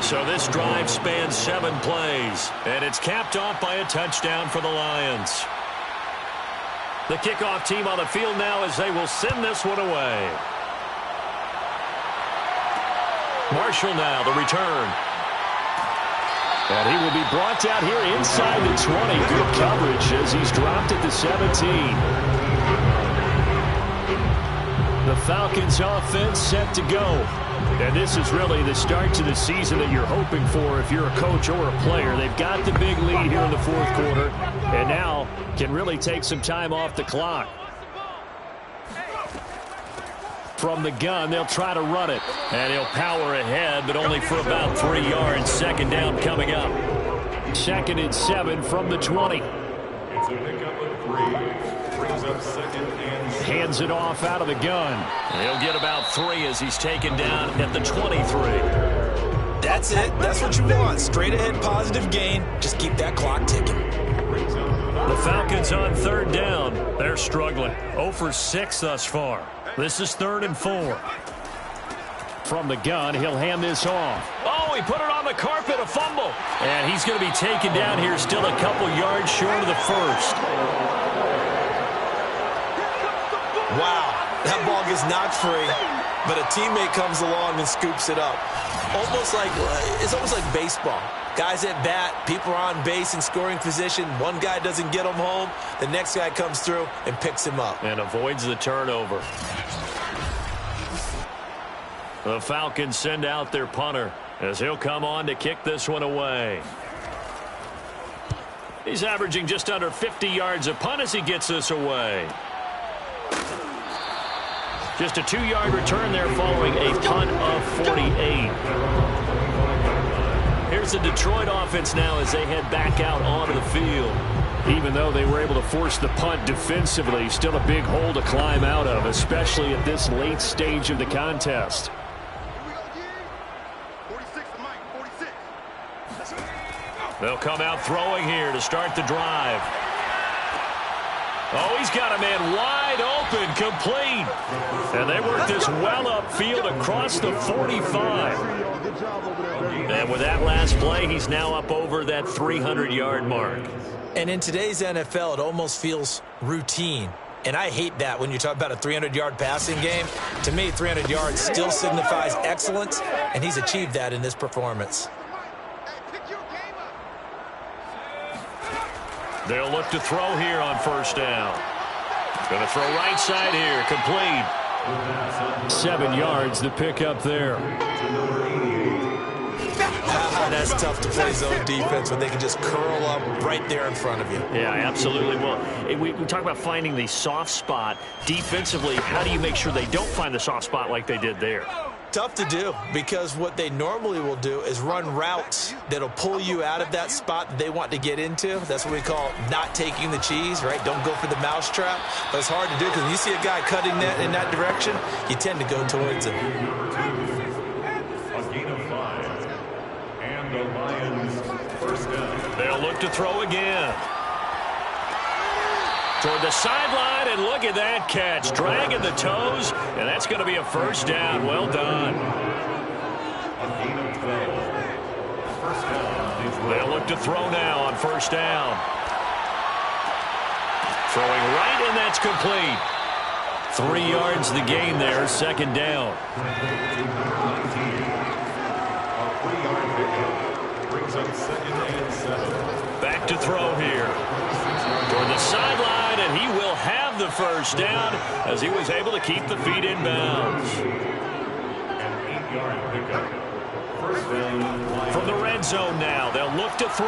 So this drive spans 7 plays, and it's capped off by a touchdown for the Lions. The kickoff team on the field now as they will send this one away. Marshall now, the return. And he will be brought out here inside the 20. Good coverage as he's dropped at the 17. The Falcons offense set to go. And this is really the start to the season that you're hoping for if you're a coach or a player. They've got the big lead here in the 4th quarter and now can really take some time off the clock. From the gun, they'll try to run it. And he'll power ahead, but only for about 3 yards. 2nd down coming up. 2nd and 7 from the 20. It's a pickup of 3. Brings up 2nd and 7. Hands it off out of the gun. He'll get about 3 as he's taken down at the 23. That's it. That's what you want. Straight ahead positive gain. Just keep that clock ticking. The Falcons on 3rd down. They're struggling. 0 for 6 thus far. This is 3rd and 4. From the gun, he'll hand this off. Oh, he put it on the carpet, a fumble. And he's going to be taken down here still a couple yards short of the 1st. Wow, that ball gets knocked free, but a teammate comes along and scoops it up. It's almost like baseball. Guys at bat, people are on base in scoring position. One guy doesn't get him home. The next guy comes through and picks him up. And avoids the turnover. The Falcons send out their punter. as he'll come on to kick this one away. He's averaging just under 50 yards a punt as he gets this away. Just a 2-yard return there following a punt of 48. Here's the Detroit offense now as they head back out onto the field. Even though they were able to force the punt defensively, still a big hole to climb out of, especially at this late stage of the contest. They'll come out throwing here to start the drive. Oh, he's got a man wide open, complete. And they work this well upfield across the 45. And with that last play, he's now up over that 300-yard mark. And in today's NFL, it almost feels routine. And I hate that when you talk about a 300-yard passing game. To me, 300 yards still signifies excellence, and he's achieved that in this performance. They'll look to throw here on first down. Going to throw right side here, complete. 7 yards the pick up there. That's tough to play zone defense when they can just curl up right there in front of you. Yeah, absolutely. Well, we talk about finding the soft spot. Defensively, how do you make sure they don't find the soft spot like they did there? Tough to do, because what they normally will do is run routes that'll pull you out of that spot that they want to get into. That's what we call not taking the cheese, right? Don't go for the mousetrap. But it's hard to do because when you see a guy cutting that in that direction, you tend to go towards him. A gain of 5. And the Lions first down. They'll look to throw again. Toward the sideline, and look at that catch. Dragging the toes, and that's going to be a first down. Well done. A gain of 12. First down. They'll look to throw now on first down. Throwing right, and that's complete. 3 yards the gain there, second down. A 3-yard pickup brings up 2nd and 7. Back to throw here. Toward the sideline, and he will have the first down as he was able to keep the feet in bounds. An 8-yard pickup. First down. From the red zone now, they'll look to throw.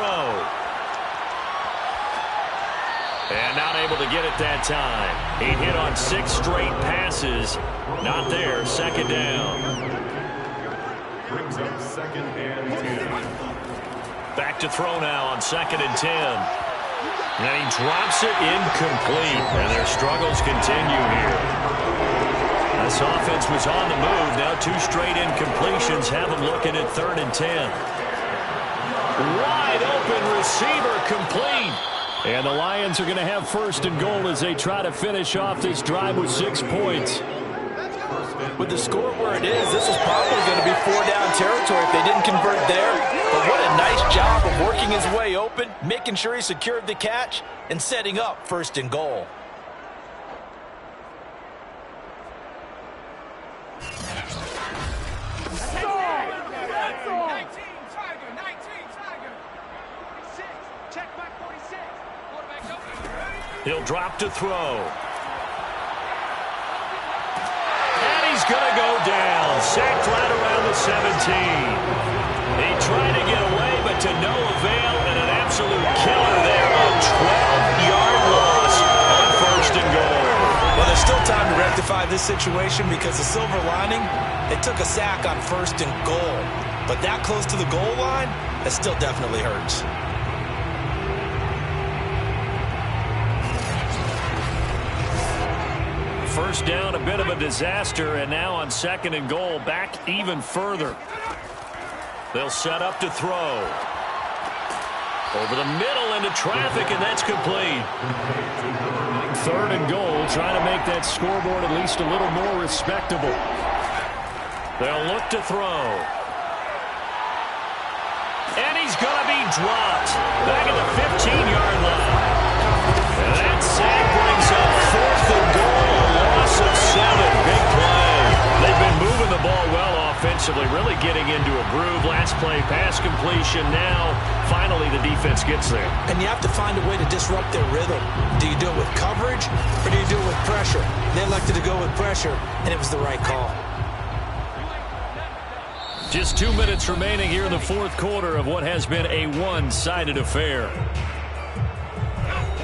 And not able to get it that time. He hit on 6 straight passes. Not there, second down. Brings up 2nd and 10. Back to throw now on 2nd and 10. And he drops it incomplete, and their struggles continue here. This offense was on the move. Now 2 straight incompletions have them looking at 3rd and 10. Wide open receiver, complete. And the Lions are going to have first and goal as they try to finish off this drive with 6 points. With the score where it is, this was probably going to be 4-down territory if they didn't convert there. But what a nice job of working his way open, making sure he secured the catch, and setting up first and goal. He'll drop to throw. He's going to go down. Sacked right around the 17. He tried to get away, but to no avail, and an absolute killer there. A 12-yard loss on first and goal. Well, there's still time to rectify this situation because the silver lining, they took a sack on first and goal. But that close to the goal line, that still definitely hurts. First down, a bit of a disaster, and now on 2nd and goal, back even further. They'll set up to throw. Over the middle into traffic, and that's complete. 3rd and goal, trying to make that scoreboard at least a little more respectable. They'll look to throw. And he's going to be dropped. Back at the 15-yard line. And that sack brings up 4th and goal. Loss of 7. Big play. They've been moving the ball well offensively, really getting into a groove. Last play, pass completion. Now, finally, the defense gets there. And you have to find a way to disrupt their rhythm. Do you do it with coverage, or do you do it with pressure? They elected to go with pressure, and it was the right call. Just 2 minutes remaining here in the fourth quarter of what has been a one-sided affair.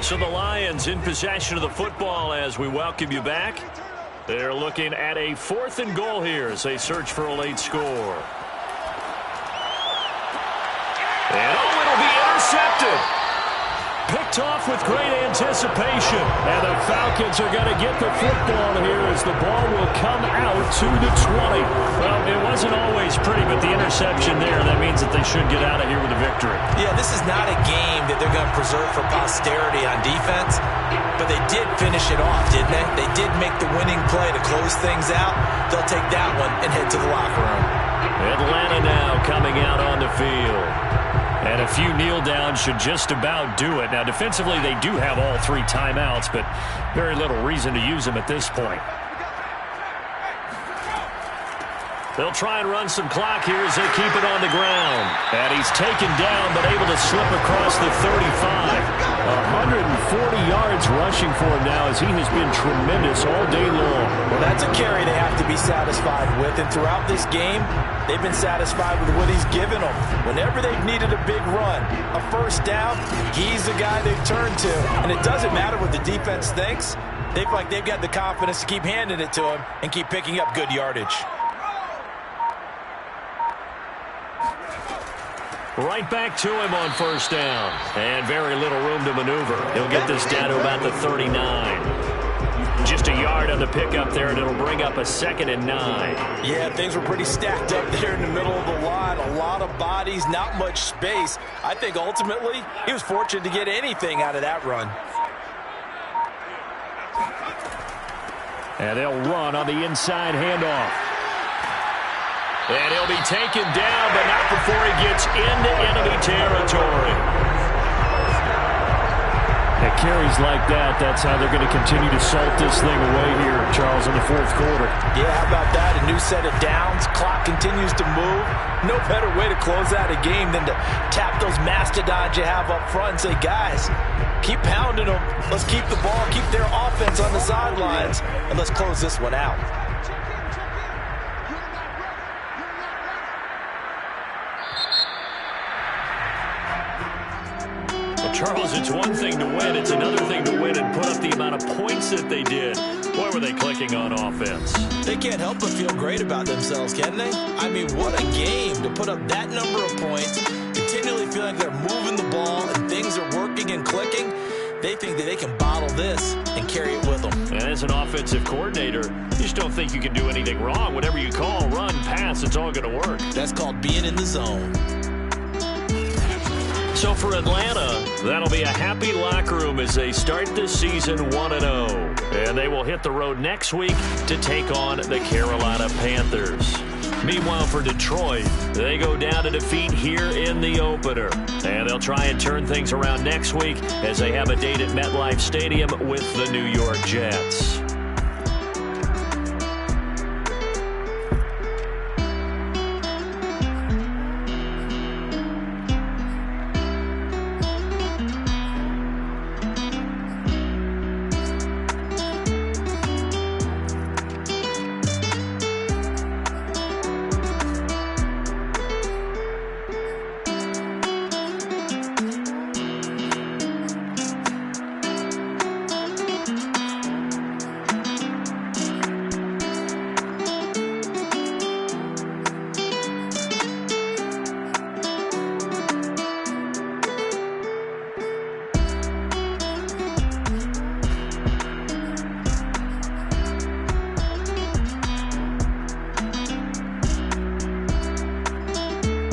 So the Lions in possession of the football as we welcome you back. They're looking at a 4th and goal here as they search for a late score. And it'll be intercepted. Picked off with great anticipation. And the Falcons are going to get the football here as the ball will come out to the 20. Well, it wasn't always pretty, but the interception there, that means that they should get out of here with a victory. Yeah, this is not a game that they're going to preserve for posterity on defense, but they did finish it off, didn't they? They did make the winning play to close things out. They'll take that one and head to the locker room. Atlanta now coming out on the field. And a few kneel downs should just about do it. Now, defensively, they do have all 3 timeouts, but very little reason to use them at this point. They'll try and run some clock here as they keep it on the ground. And he's taken down, but able to slip across the 35. 140 yards rushing for him now as he has been tremendous all day long. Well, that's a carry they have to be satisfied with. And throughout this game, they've been satisfied with what he's given them. Whenever they've needed a big run, a first down, he's the guy they've turned to. And it doesn't matter what the defense thinks. They feel like they've got the confidence to keep handing it to him and keep picking up good yardage. Right back to him on first down. And very little room to maneuver. He'll get this down to about the 39. Just a yard on the pickup there, and it'll bring up a 2nd and 9. Yeah, things were pretty stacked up there in the middle of the line. A lot of bodies, not much space. I think ultimately he was fortunate to get anything out of that run. And they'll run on the inside handoff. And he'll be taken down, but not before he gets into enemy territory. At carries like that, that's how they're going to continue to salt this thing away here, Charles, in the fourth quarter. Yeah, how about that? A new set of downs. Clock continues to move. No better way to close out a game than to tap those mastodons you have up front and say, guys, keep pounding them. Let's keep the ball, keep their offense on the sidelines, and let's close this one out. Charles, it's one thing to win. It's another thing to win and put up the amount of points that they did. Boy, were they clicking on offense. They can't help but feel great about themselves, can they? I mean, what a game to put up that number of points, continually feeling like they're moving the ball and things are working and clicking. They think that they can bottle this and carry it with them. And as an offensive coordinator, you just don't think you can do anything wrong. Whatever you call, run, pass, it's all going to work. That's called being in the zone. So for Atlanta, that'll be a happy locker room as they start this season 1-0. And they will hit the road next week to take on the Carolina Panthers. Meanwhile, for Detroit, they go down to defeat here in the opener. And they'll try and turn things around next week as they have a date at MetLife Stadium with the New York Jets.